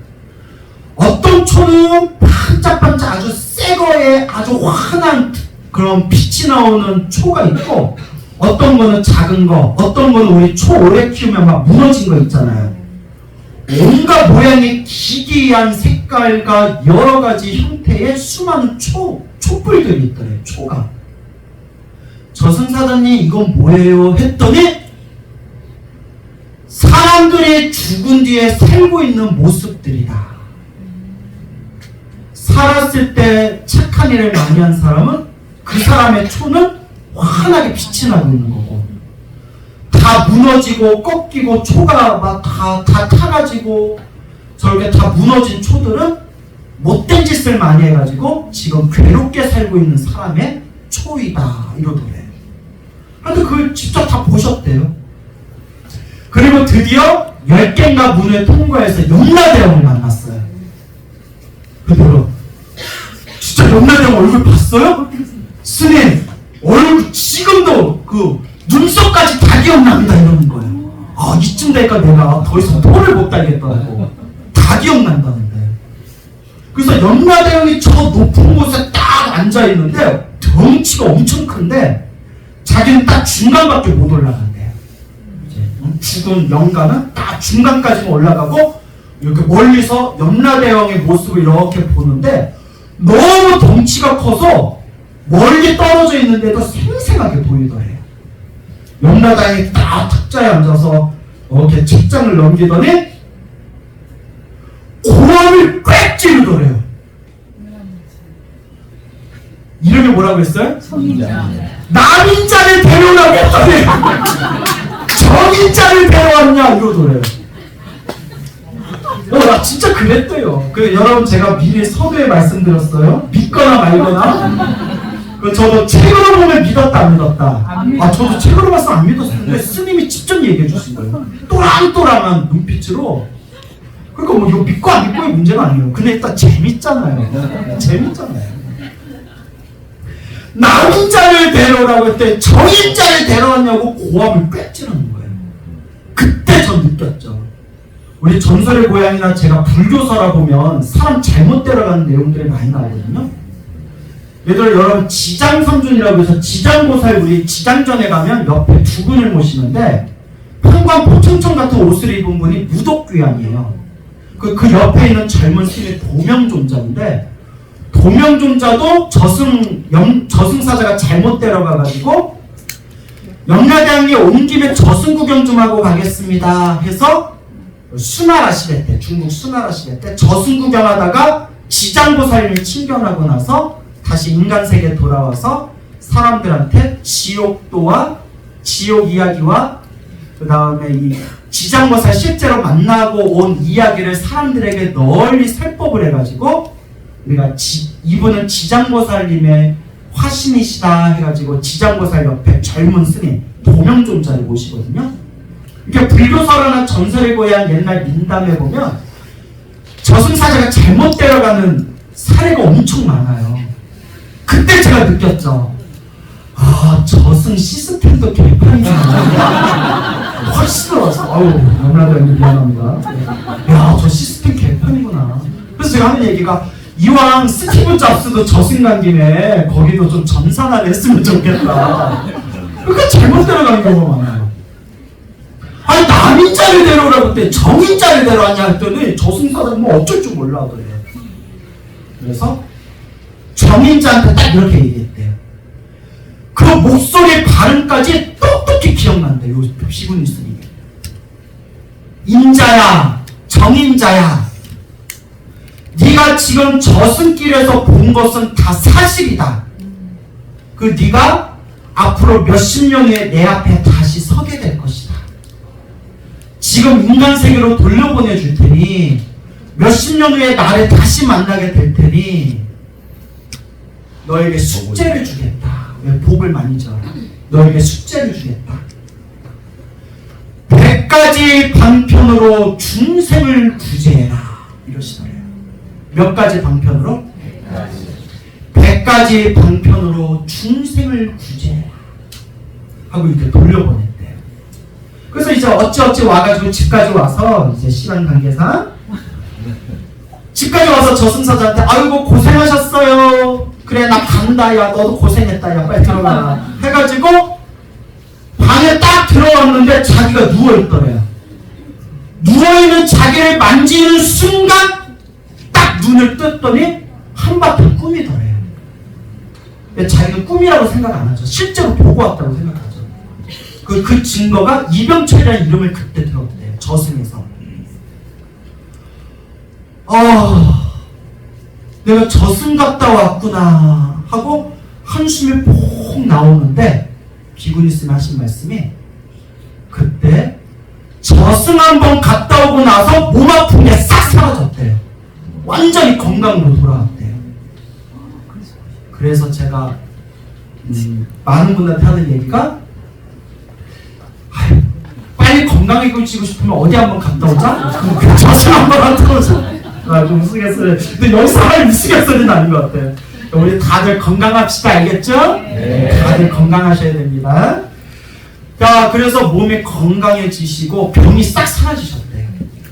어떤 초는 반짝반짝 아주 새 거에 아주 환한 그런 빛이 나오는 초가 있고 어떤 거는 작은 거, 어떤 거는 우리 초 오래 키우면 막 무너진 거 있잖아요. 온갖 모양의 기괴한 색깔과 여러 가지 형태의 수많은 촛불들이 있더래요. 초가. 저승사자님 이건 뭐예요? 했더니 사람들이 죽은 뒤에 살고 있는 모습들이다. 살았을 때 착한 일을 많이 한 사람은 그 사람의 초는 환하게 빛이 나고 있는 거고 다 무너지고 꺾이고 초가 막 다 타가지고 저렇게 다 무너진 초들은 못된 짓을 많이 해가지고 지금 괴롭게 살고 있는 사람의 초이다 이러더래. 근데 그걸 직접 다 보셨대요. 그리고 드디어 10개인가 문을 통과해서 염라대왕을 만났어요. 그대로 진짜 염라대왕 얼굴 봤어요? 스님 얼굴 지금도 그 눈썹까지 다 기억납니다 이러는 거예요. 이쯤 되니까 내가 더 이상 토를 못 달겠다고. 다 기억난다는데. 그래서 염라대왕이 저 높은 곳에 딱 앉아있는데 덩치가 엄청 큰데 자기는 딱 중간밖에 못 올라간대요. 죽은 영가는 딱 중간까지만 올라가고 이렇게 멀리서 염라대왕의 모습을 이렇게 보는데 너무 덩치가 커서 멀리 떨어져 있는데도 생생하게 보이더래요. 염라대왕이 딱 탁자에 앉아서 이렇게 책장을 넘기더니 고함을 꽥 지르더래요. 이름이 뭐라고 했어요? 남인자를 데려오라고 했더니 정인자를 데려왔냐 이러더래요. 나 진짜 그랬대요. 여러분 제가 미리 서두에 말씀드렸어요. 믿거나 말거나. 저도 책으로 보면 믿었다 안 믿었다. 저도 책으로 봐서 안 믿었는데 스님이 직접 얘기해 주신 거예요. 또랑또랑한 눈빛으로. 그러니까 뭐 이거 믿고 안 믿고의 문제가 아니에요. 근데 일단 재밌잖아요. 재밌잖아요. 남인자를 데려오라고 했더니 정인자를 데려왔냐고 고함을 꿰찌르는 거예요. 그때 전 느꼈죠. 우리 전설의 고향이나 제가 불교사라 보면 사람 잘못 데려가는 내용들이 많이 나오거든요. 예를 들어 여러분 지장성준이라고 해서 지장보살 우리 지장전에 가면 옆에 두 분을 모시는데 판관 포청청 같은 옷을 입은 분이 무덕귀환이에요. 그 옆에 있는 젊은 스님이 도명존자인데 도명존자도 저승사자가 잘못 데려가가지고 염라대왕이 온 김에 저승 구경 좀 하고 가겠습니다 해서 수나라 시대 때 중국 수나라 시대 때 저승 구경하다가 지장보살님이 친견하고 나서 다시 인간 세계에 돌아와서 사람들한테 지옥도와 지옥 이야기와 그 다음에 이 지장보살 실제로 만나고 온 이야기를 사람들에게 널리 설법을 해가지고 우리가 이분은 지장보살님의 화신이시다 해가지고 지장보살 옆에 젊은 스님 도명존자를 모시거든요. 이게 불교설화나 전설의 고향 옛날 민담에 보면 저승사자가 잘못 데려가는 사례가 엄청 많아요. 그때 제가 느꼈죠. 아, 저승 시스템도 개판이구나. 훨씬 들어왔어. 아우, 너무나도 미안합니다. 야, 저 시스템 개판이구나. 그래서 제가 하는 얘기가, 이왕 스티브 잡스도 저승 간 김에 거기도 좀 전산화를 했으면 좋겠다. 그러니까 잘못 데려간 경우가 많아요. 아니, 남인자를 데려오라고 했더니 정인자를 데려왔냐 했더니 저승사는 뭐 어쩔 줄 몰라 그래요. 그래서 정인자한테 딱 이렇게 얘기했대요. 그 목소리 발음까지 똑똑히 기억난대. 요 비분 있으니. 인자야, 정인자야. 네가 지금 저승길에서 본 것은 다 사실이다. 그 네가 앞으로 몇십 년 후에 내 앞에 다시 서게 될 것이다. 지금 인간 세계로 돌려보내줄 테니 몇십 년 후에 나를 다시 만나게 될 테니 너에게 숙제를 주겠다. 왜 복을 많이 줘라. 너에게 숙제를 주겠다. 100가지 방편으로 중생을 구제해라. 이러시더래요. 몇 가지 방편으로? 100가지 방편으로 중생을 구제해라. 하고 이렇게 돌려보냈대요. 그래서 이제 어찌어찌 와가지고 집까지 와서 이제 시간 관계상 집까지 와서 저승사자한테 아이고 고생하셨어요. 그래 나 간다. 야 너도 고생했다. 야 빨리 들어가. 해가지고 방에 딱 들어왔는데 자기가 누워있더래요. 누워있는 자기를 만지는 순간 딱 눈을 떴더니 한바탕 꿈이더래요. 근데 자기가 꿈이라고 생각 안 하죠. 실제로 보고 왔다고 생각하죠. 그 증거가 이병철이라는 이름을 그때 들었대요. 저승에서. 내가 저승 갔다 왔구나 하고 한숨이 폭 나오는데 비구니스님 하신 말씀이 그때 저승 한번 갔다 오고 나서 몸 아픈 게 싹 사라졌대요. 완전히 건강으로 돌아왔대요. 그래서 제가 많은 분한테 하는 얘기가 빨리 건강해지고 싶으면 어디 한번 갔다 오자? 그럼 저승 한번 갔다 오자. 좀 우스갯소리. 근데 여기서 할 우스갯소리는 아닌 것 같아요. 우리 다들 건강합시다. 알겠죠? 네. 다들 건강하셔야 됩니다. 자, 그래서 몸이 건강해지시고 병이 싹 사라지셨대요.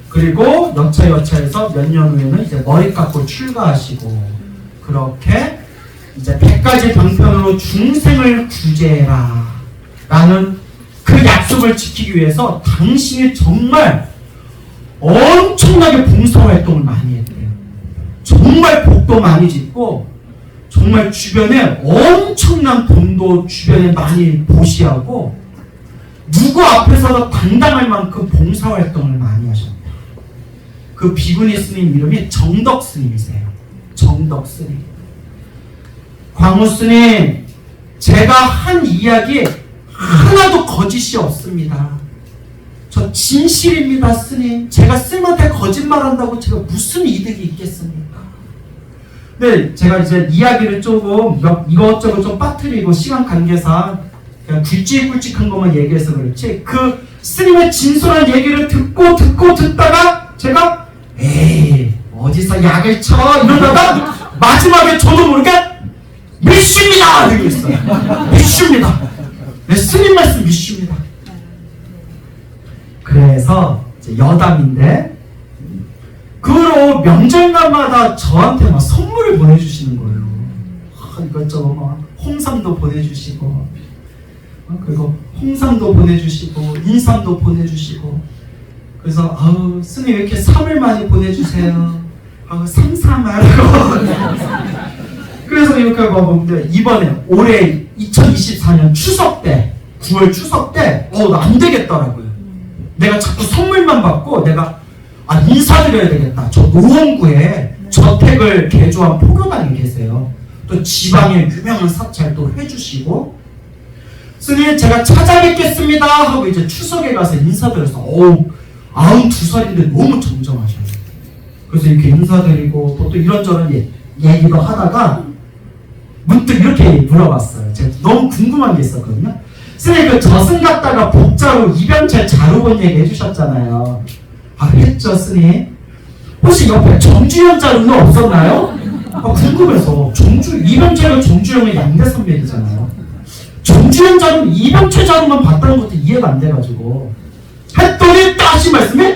그리고 여차여차해서 몇 년 후에는 이제 머리 깎고 출가하시고 그렇게 이제 100가지 방편으로 중생을 구제해라 라는 그 약속을 지키기 위해서 당신이 정말 엄청나게 봉사활동을 많이 했대요. 정말 복도 많이 짓고 정말 주변에 엄청난 돈도 주변에 많이 보시하고 누구 앞에서도 당당할 만큼 봉사활동을 많이 하셨대요. 그 비구니 스님 이름이 정덕 스님이세요. 정덕 스님. 광우 스님, 제가 한 이야기 하나도 거짓이 없습니다. 저 진실입니다, 스님. 제가 스님한테 거짓말한다고 제가 무슨 이득이 있겠습니까? 네, 제가 이제 이야기를 조금 이것저것 좀 빠뜨리고 시간 관계상 그냥 굵직굵직한 것만 얘기해서 그렇지 그 스님의 진솔한 얘기를 듣다가 제가 에이 어디서 약을 쳐 이러다가 마지막에 저도 모르게 믿습니다! 이러고 있어요. 믿습니다. 네, 스님 말씀 믿습니다. 그래서 이제 여담인데 그 후로 명절날마다 저한테 막 선물을 보내주시는 거예요. 이것저것 막 홍삼도 보내주시고 그리고 홍삼도 보내주시고 인삼도 보내주시고 그래서 아우 스님 왜 이렇게 삼을 많이 보내주세요. 아우 삼삼하라고 그래서 이렇게 먹었는데 이번에 올해 2024년 추석 때 9월 추석 때 안 되겠더라고요. 내가 자꾸 선물만 받고 내가 인사드려야 되겠다. 저 노원구에 저택을 개조한 포교당이 계세요. 또 지방에 유명한 사찰도 해주시고 스님 제가 찾아뵙겠습니다 하고 이제 추석에 가서 인사드려서 92살인데 너무 정정하셔요. 그래서 이렇게 인사드리고 또 이런저런 얘기도 하다가 문득 이렇게 물어봤어요. 제가 너무 궁금한 게 있었거든요. 스님 그 저승 갔다가 복자로 이병철 자루본 얘기 해주셨잖아요. 했죠 스님? 혹시 옆에 정주현 자루는 없었나요? 궁금해서 이병철과 정주영의 양대 산맥이잖아요. 정주영 자료는 이병철 자료만 봤다는 것도 이해가 안 돼가지고 했더니 또 하신 말씀이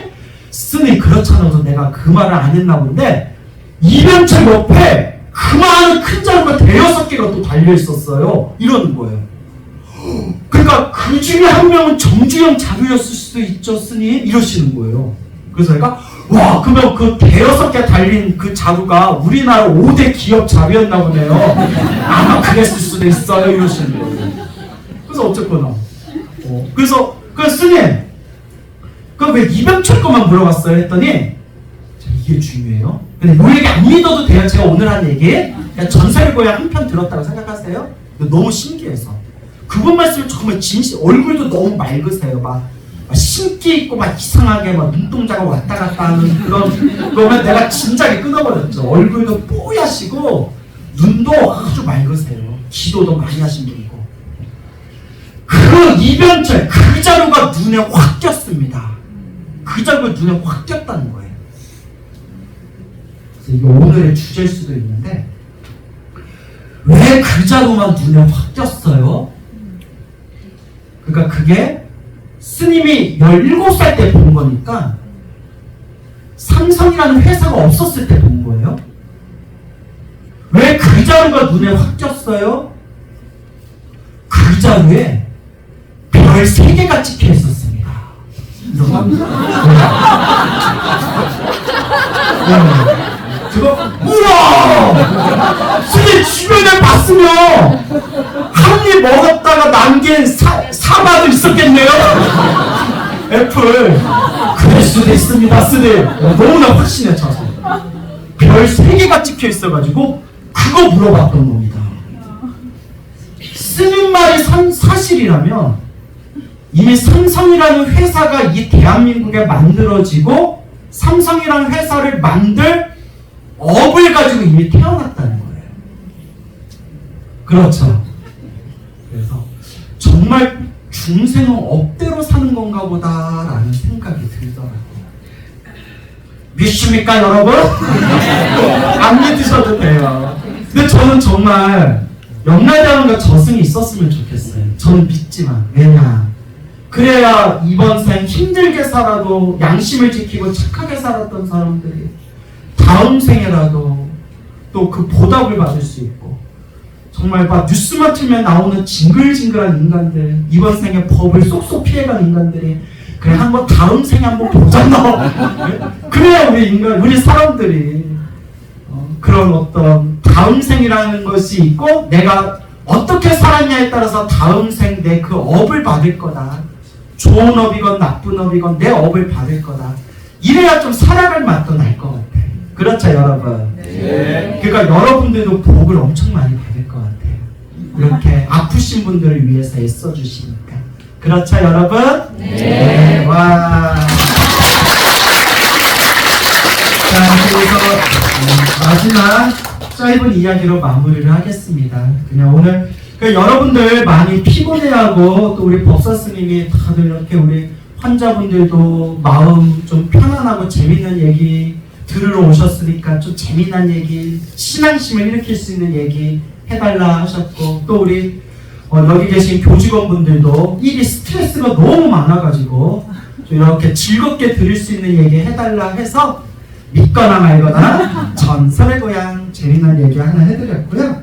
스님 그렇잖아서 내가 그 말을 안 했나 본데 이병철 옆에 그만한 큰 자루가 대여섯 개가 또 달려 있었어요. 이러는 거예요. 그러니까 그 중에 한 명은 정주영 자료였을 수도 있죠, 스님? 이러시는 거예요. 그래서 내가 와, 그러면 그 대여섯 개 달린 그 자루가 우리나라 5대 기업 자료였나 보네요. 아마 그랬을 수도 있어요. 이러시는 거예요. 그래서 어쨌거나. 그래서 스님, 그럼 왜 이병철 것만 물어봤어요? 했더니 이게 중요해요. 근데 이 얘기 안 믿어도 돼요. 제가 오늘 한 얘기 그냥 전설의 고향 한 편 들었다고 생각하세요? 너무 신기해서 그분 말씀을 정말 진실. 얼굴도 너무 맑으세요. 막 신기 있고 막 이상하게 막 눈동자가 왔다 갔다 하는 그러면 내가 진작에 끊어버렸죠. 얼굴도 뽀얗시고 눈도 아주 맑으세요. 기도도 많이 하신 분이고. 그 이병철 그 자료가 눈에 확 띄었습니다. 그 자료가 눈에 확 띄었다는 거예요. 그래서 이게 오늘의 주제일 수도 있는데 왜 그 자료만 눈에 확 띄었어요? 그러니까 그게 스님이 17살 때 본 거니까 삼성이라는 회사가 없었을 때 본 거예요. 왜 그 자루가 눈에 확 띄었어요? 그 자루에 별 3개가 찍혀 있었습니다. 우와! 스님 주변에 봤으면 한 입 먹었다가 남긴 사과도 있었겠네요? 애플. 그럴 수도 있습니다, 스님. 너무나 확신에 차서. 별 3개가 찍혀 있어가지고 그거 물어봤던 겁니다. 스님 말이 사실이라면 이미 삼성이라는 회사가 이 대한민국에 만들어지고 삼성이라는 회사를 만들 업을 가지고 이미 태어났다는 거예요. 그렇죠. 그래서 정말 중생은 업대로 사는 건가 보다라는 생각이 들더라고요. 믿습니까, 여러분? 안 믿으셔도 돼요. 근데 저는 정말 염라대왕과 저승이 있었으면 좋겠어요. 저는 믿지만. 왜냐? 그래야 이번 생 힘들게 살아도 양심을 지키고 착하게 살았던 사람들이 다음 생에라도 또 그 보답을 받을 수 있고, 정말 막 뉴스만 틀면 나오는 징글징글한 인간들, 이번 생에 법을 쏙쏙 피해간 인간들이 그래 한번 다음 생에 한번 보잖아. 그래야 우리 사람들이 그런 어떤 다음 생이라는 것이 있고 내가 어떻게 살았냐에 따라서 다음 생 내 그 업을 받을 거다. 좋은 업이건 나쁜 업이건 내 업을 받을 거다. 이래야 좀 살아갈 맛도 날 것 같아. 그렇죠, 여러분? 네. 그러니까 여러분들도 복을 엄청 많이 받을 것 같아요. 이렇게 아프신 분들을 위해서 애써주시니까. 그렇죠, 여러분? 네. 네. 와. 자, 그래서 마지막 짧은 이야기로 마무리를 하겠습니다. 그냥 오늘 여러분들 많이 피곤해하고 또 우리 법사 스님이 다들 이렇게 우리 환자분들도 마음 좀 편안하고 재밌는 얘기 들으러 오셨으니까 좀 재미난 얘기, 신앙심을 일으킬 수 있는 얘기 해달라 하셨고, 또 우리 여기 계신 교직원분들도 일이 스트레스가 너무 많아가지고 좀 이렇게 즐겁게 들을 수 있는 얘기 해달라 해서 믿거나 말거나 전설의 고향 재미난 얘기 하나 해드렸고요.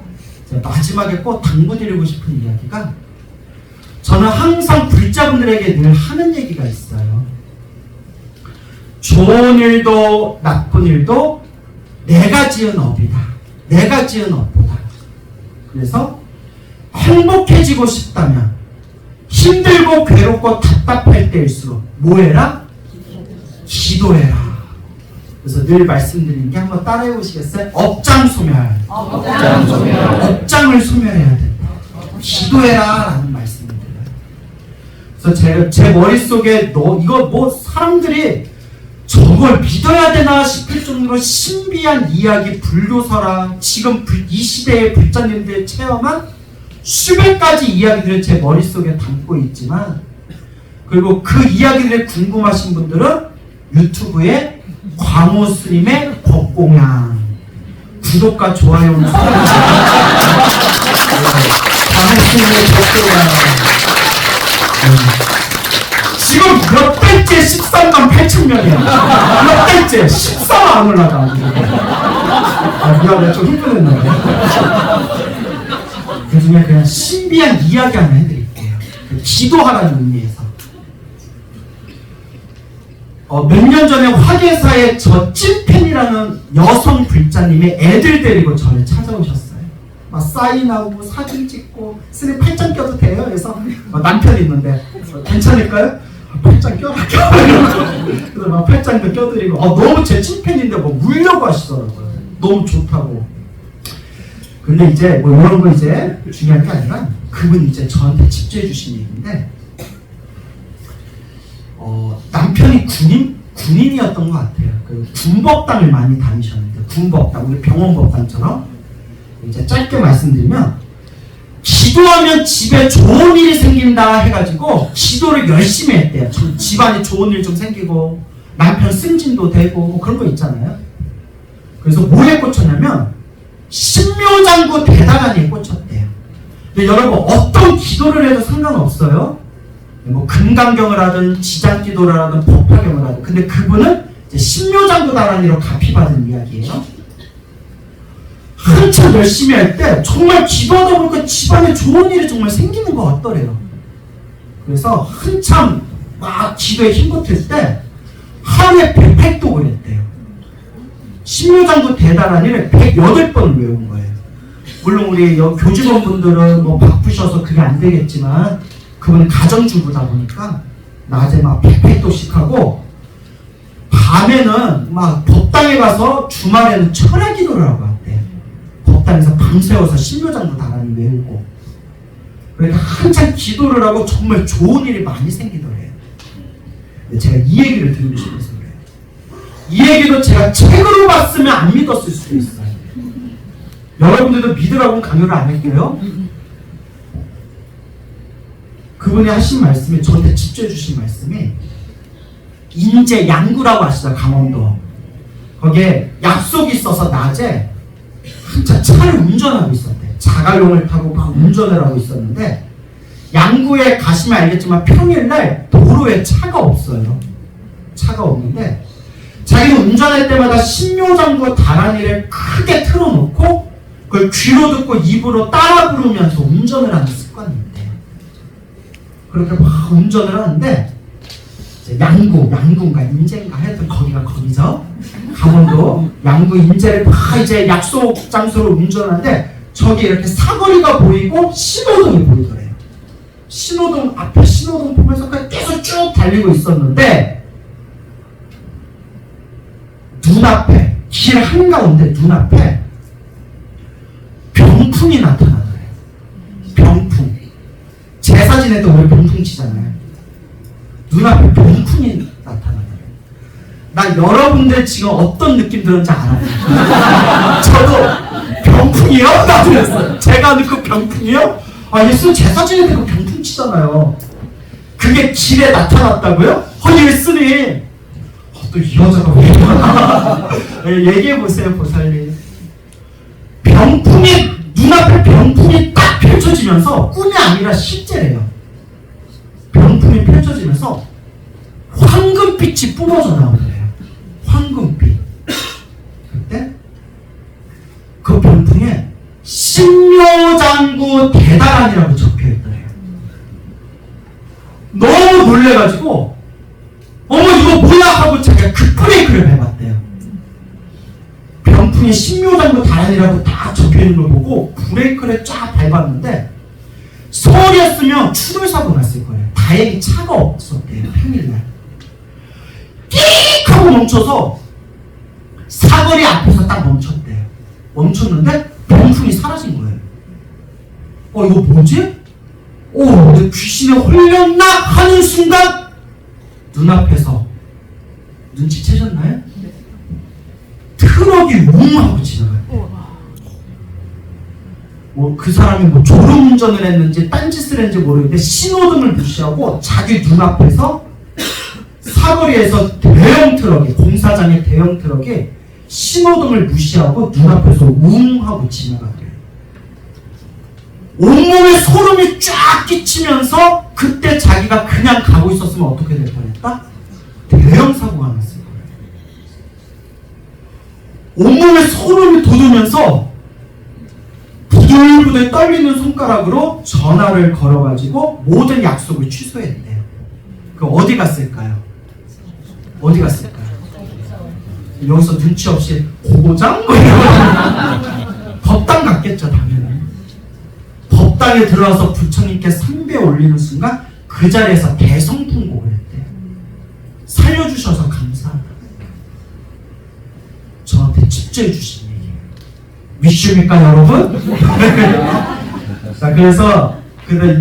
마지막에 꼭 당부드리고 싶은 이야기가, 저는 항상 불자분들에게 늘 하는 얘기가 있어요. 좋은 일도 나쁜 일도 내가 지은 업이다. 내가 지은 업보다. 그래서 행복해지고 싶다면 힘들고 괴롭고 답답할 때일수록 뭐 해라? 기도해라. 그래서 늘 말씀드리는 게 한번 따라해 보시겠어요? 업장 소멸. 업장을 소멸해야 된다. 기도해라 라는 말씀입니다. 그래서 제 머릿속에 이거 뭐 사람들이 저걸 믿어야 되나 싶을 정도로 신비한 이야기, 불교서랑 지금 이 시대의 불자님들 체험한 수백 가지 이야기들을 제 머릿속에 담고 있지만, 그리고 그 이야기들이 궁금하신 분들은 유튜브에 광호 스님의 법공양 구독과 좋아요는 당신의 댓글과 지금 몇 달째 13만 8천 명이야. 몇 달째 14만 안 올라가. 미안해, 좀 흥분했나요? 그 중에 그냥 신비한 이야기 하나 해드릴게요. 기도하라는 의미에서. 몇 년 전에 화계사의 저 찐팬이라는 여성 불자님이 애들 데리고 저를 찾아오셨어요. 막 사인하고 사진 찍고 스님 팔짱 껴도 돼요? 그래서 남편이 있는데 괜찮을까요? 팔짱 껴라. 그래서 막 팔짱도 껴드리고 너무 제 찐팬인데 뭐 물려고 하시더라고요. 너무 좋다고. 근데 이제 뭐 이런 거 이제 중요한 게 아니라 그분이 이제 저한테 직접 해주신 얘기인데 남편이 군인이었던 것 같아요. 그 군법당을 많이 다니셨는데 군법당, 우리 병원법당처럼 이제 짧게 말씀드리면 기도하면 집에 좋은 일이 생긴다 해가지고 기도를 열심히 했대요. 집안에 좋은 일 좀 생기고 남편 승진도 되고 뭐 그런 거 있잖아요. 그래서 뭐에 꽂혔냐면 신묘장구 대다간이에 꽂혔대요. 근데 여러분 어떤 기도를 해도 상관없어요. 뭐 금강경을 하든 지장기도를 하든 법화경을 하든. 근데 그분은 이제 신묘장구 다란이로 가피받은 이야기예요. 한참 열심히 할 때 정말 기도하다 보니까 집안에 좋은 일이 정말 생기는 것 같더래요. 그래서 한참 막 기도에 힘붙을 때 하루에 108독을 했대요. 신묘장구 대다란이를 108번을 외운 거예요. 물론 우리 교직원분들은 뭐 바쁘셔서 그게 안 되겠지만 그분은 가정주부다 보니까 낮에 막 108도씩 하고 밤에는 막 법당에 가서 주말에는 철야 기도를 하고 왔대요. 법당에서 밤새워서 신묘장구 다란이 외우고. 그러니까 한참 기도를 하고 정말 좋은 일이 많이 생기더래요. 제가 이 얘기를 드리고 싶어서 그래요. 이 얘기도 제가 책으로 봤으면 안 믿었을 수도 있어요. 여러분들도 믿으라고 강요를 안 할게요. 그분이 하신 말씀이, 저한테 직접 해주신 말씀이 인제 양구라고 아시죠? 강원도. 거기에 약속이 있어서 낮에 한참 차를 운전하고 있었대. 자가용을 타고 막 운전을 하고 있었는데 양구에 가시면 알겠지만 평일날 도로에 차가 없어요. 차가 없는데 자기는 운전할 때마다 신묘장구 다란이를 크게 틀어놓고 그걸 귀로 듣고 입으로 따라 부르면서 운전을 하는 습관이 있대요. 그렇게 막 운전을 하는데 양구인가 인제인가 하여튼 거기죠. 강원도 양구 인제를 막 이제 약속 장소로 운전하는데 저기 이렇게 사거리가 보이고 신호등이 보이더래요. 앞에 신호등 보면서 그냥 계속 쭉 달리고 있었는데 눈앞에, 길 한가운데 눈앞에 병풍이 나타나더래요. 병풍. 제사 지낼 때 우리 병풍 치잖아요. 눈앞에 병풍이 나타나더래요. 나 여러분들 지금 어떤 느낌 들었는지 알아요. 저도 병풍이요? 나도 그랬어요. 제가 하는 그 병풍이요? 예수 제사 지낼 때 그 병풍 치잖아요. 그게 길에 나타났다고요? 예수님! 또 이 여자가 왜 이러나? 얘기해보세요, 보살님. 눈앞에 병풍이 딱 펼쳐지면서 꿈이 아니라 실제래요. 병풍이 펼쳐지면서 황금빛이 뿜어져 나오더래요. 황금빛. 그때 그 병풍에 신묘장구 대다란이라고 적혀있더래요. 너무 놀래가지고 이거 뭐야 하고 제가 급브레이크를 해봤대요. 병풍에 신묘장구 다란이라고 딱 적혀있는 걸 보고 브레이크를 쫙 밟았는데 서울이었으면 추돌사고 났을 거예요. 다행히 차가 없었대요. 평일날. 띡 하고 멈춰서 사거리 앞에서 딱 멈췄대요. 멈췄는데 병풍이 사라진 거예요. 이거 뭐지? 내 귀신에 홀렸나? 하는 순간 눈앞에서 눈치채셨나요? 트럭이 웅 하고 지나가요. 그 사람이 졸음운전을 했는지 딴짓을 했는지 모르겠는데 신호등을 무시하고 자기 눈앞에서 사거리에서 대형 트럭이, 공사장의 대형 트럭이 신호등을 무시하고 눈앞에서 웅 하고 지나가더래요. 온몸에 소름이 쫙 끼치면서 그때 자기가 그냥 가고 있었으면 어떻게 될 뻔했다? 대형 사고가 났을 거예요. 온몸에 소름이 돋으면서 부들부들 떨리는 손가락으로 전화를 걸어가지고 모든 약속을 취소했대요. 그 어디 갔을까요? 어디 갔을까요? 여기서 눈치 없이 고고장? 법당 갔겠죠, 당연히. 법당에 들어와서 부처님께 삼배 올리는 순간 그 자리에서 대성통곡을 했대요. 살려주셔서 감사하다. 저한테 집중해 주신 얘기예요. 믿습니까, 여러분? 자, 그래서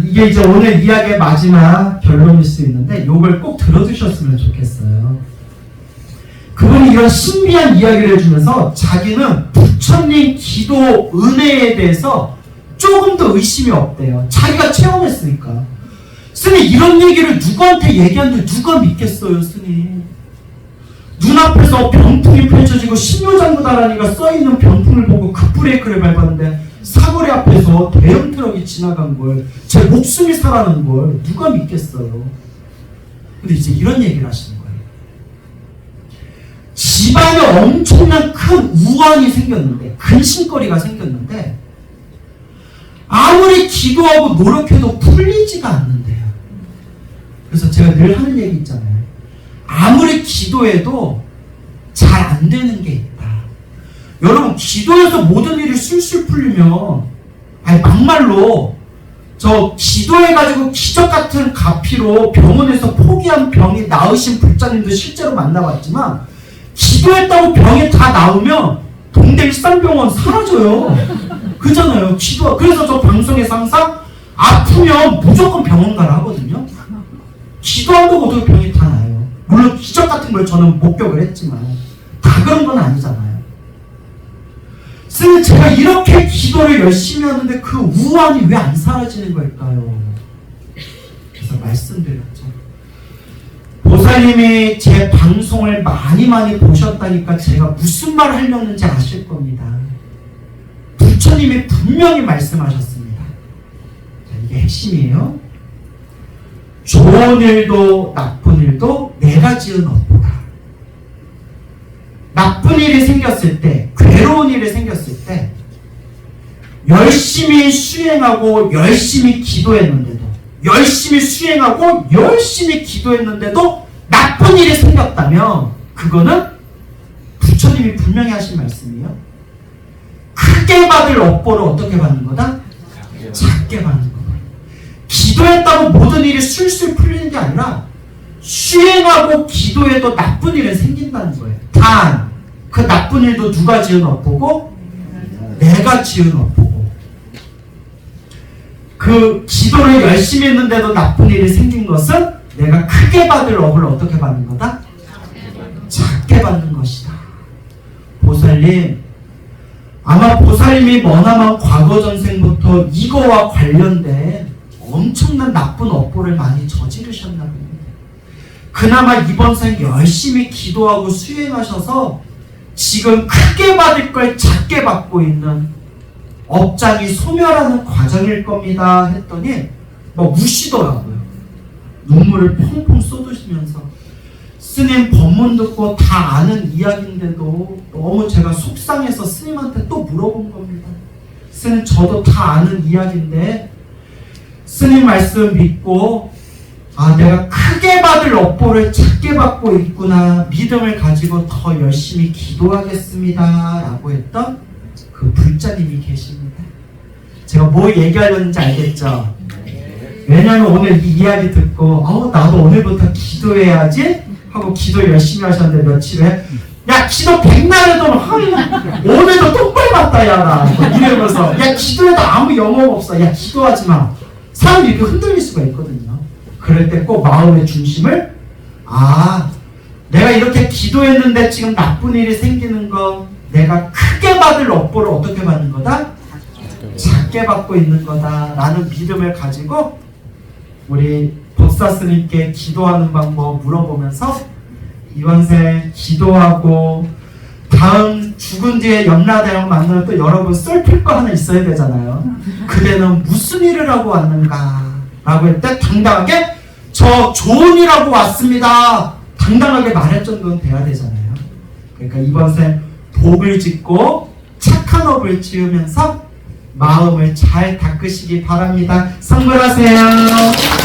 이게 이제 오늘 이야기의 마지막 결론일 수 있는데 이걸 꼭 들어주셨으면 좋겠어요. 그분이 이런 신비한 이야기를 해주면서 자기는 부처님 기도 은혜에 대해서 조금 더 의심이 없대요. 자기가 체험했으니까. 스님, 이런 얘기를 누구한테 얘기하는데 누가 믿겠어요, 스님? 눈앞에서 병풍이 펼쳐지고 신묘장구다라니가 써있는 병풍을 보고 급브레이크를 밟았는데 사거리 앞에서 대형 트럭이 지나간 걸, 제 목숨이 살아난 걸 누가 믿겠어요? 근데 이제 이런 얘기를 하시는 거예요. 집안에 엄청난 큰 우환이 생겼는데, 근심거리가 생겼는데 아무리 기도하고 노력해도 풀리지가 않는데요. 그래서 제가 늘 하는 얘기 있잖아요. 아무리 기도해도 잘 안 되는 게 있다. 여러분, 기도해서 모든 일이 술술 풀리면, 아니 막말로 저 기도해가지고 기적 같은 가피로 병원에서 포기한 병이 나으신 불자님도 실제로 만나봤지만, 기도했다고 병이 다 나으면 동대 일산병원 사라져요. 그잖아요. 그래서 저 방송에서 항상 아프면 무조건 병원 가라 하거든요. 기도한다고 어떻게 병이 다 나요. 물론 기적 같은 걸 저는 목격을 했지만 다 그런 건 아니잖아요. 스님, 제가 이렇게 기도를 열심히 하는데 그 우환이 왜 안 사라지는 걸까요? 그래서 말씀드렸죠. 보살님이 제 방송을 많이 보셨다니까 제가 무슨 말 하려는지 아실 겁니다. 부처님이 분명히 말씀하셨습니다. 자, 이게 핵심이에요. 좋은 일도 나쁜 일도 내가 지은 업보다. 나쁜 일이 생겼을 때, 괴로운 일이 생겼을 때 열심히 수행하고 열심히 기도했는데도, 열심히 수행하고 열심히 기도했는데도 나쁜 일이 생겼다면 그거는 부처님이 분명히 하신 말씀이에요. 크게 받을 업보를 어떻게 받는 거다? 작게 받는 거다. 기도했다고 모든 일이 술술 풀리는 게 아니라 수행하고 기도해도 나쁜 일은 생긴다는 거예요. 단, 그 나쁜 일도 누가 지은 업보고? 내가 지은 업보고. 그 기도를 열심히 했는데도 나쁜 일이 생긴 것은 내가 크게 받을 업을 어떻게 받는 거다? 작게 받는 것이다. 보살님, 아마 보살님이 머나먼 과거 전생부터 이거와 관련된 엄청난 나쁜 업보를 많이 저지르셨나 봅니다. 그나마 이번 생 열심히 기도하고 수행하셔서 지금 크게 받을 걸 작게 받고 있는 업장이 소멸하는 과정일 겁니다 했더니 막 우시더라고요. 눈물을 펑펑 쏟으시면서, 스님 법문 듣고 다 아는 이야기인데도 너무 제가 속상해서 스님한테 또 물어본 겁니다. 스님, 저도 다 아는 이야기인데 스님 말씀 믿고 내가 크게 받을 업보를 작게 받고 있구나, 믿음을 가지고 더 열심히 기도하겠습니다 라고 했던 그 불자님이 계십니다. 제가 뭐 얘기하려는지 알겠죠? 왜냐하면 오늘 이 이야기 듣고 나도 오늘부터 기도해야지 하고 기도 열심히 하셨는데 며칠 후에 야, 기도 백날 해도 오늘도 똥발 맞다 야 나 이러면서, 야, 기도해도 아무 영업 없어, 야, 기도하지 마. 사람이 이렇게 흔들릴 수가 있거든요. 그럴 때 꼭 마음의 중심을, 내가 이렇게 기도했는데 지금 나쁜 일이 생기는 거, 내가 크게 받을 업보를 어떻게 받는 거다? 작게 받고 있는 거다 라는 믿음을 가지고 우리 법사 스님께 기도하는 방법 물어보면서 이번 생 기도하고 다음 죽은 뒤에 염라대왕 만나면 또 여러분 썰필 거 하나 있어야 되잖아요. 그대는 무슨 일을 하고 왔는가? 라고 할 때 당당하게 저 좋은 일 하고 왔습니다. 당당하게 말할 정도는 돼야 되잖아요. 그러니까 이번 생 복을 짓고 착한 업을 지으면서 마음을 잘 닦으시기 바랍니다. 선물하세요.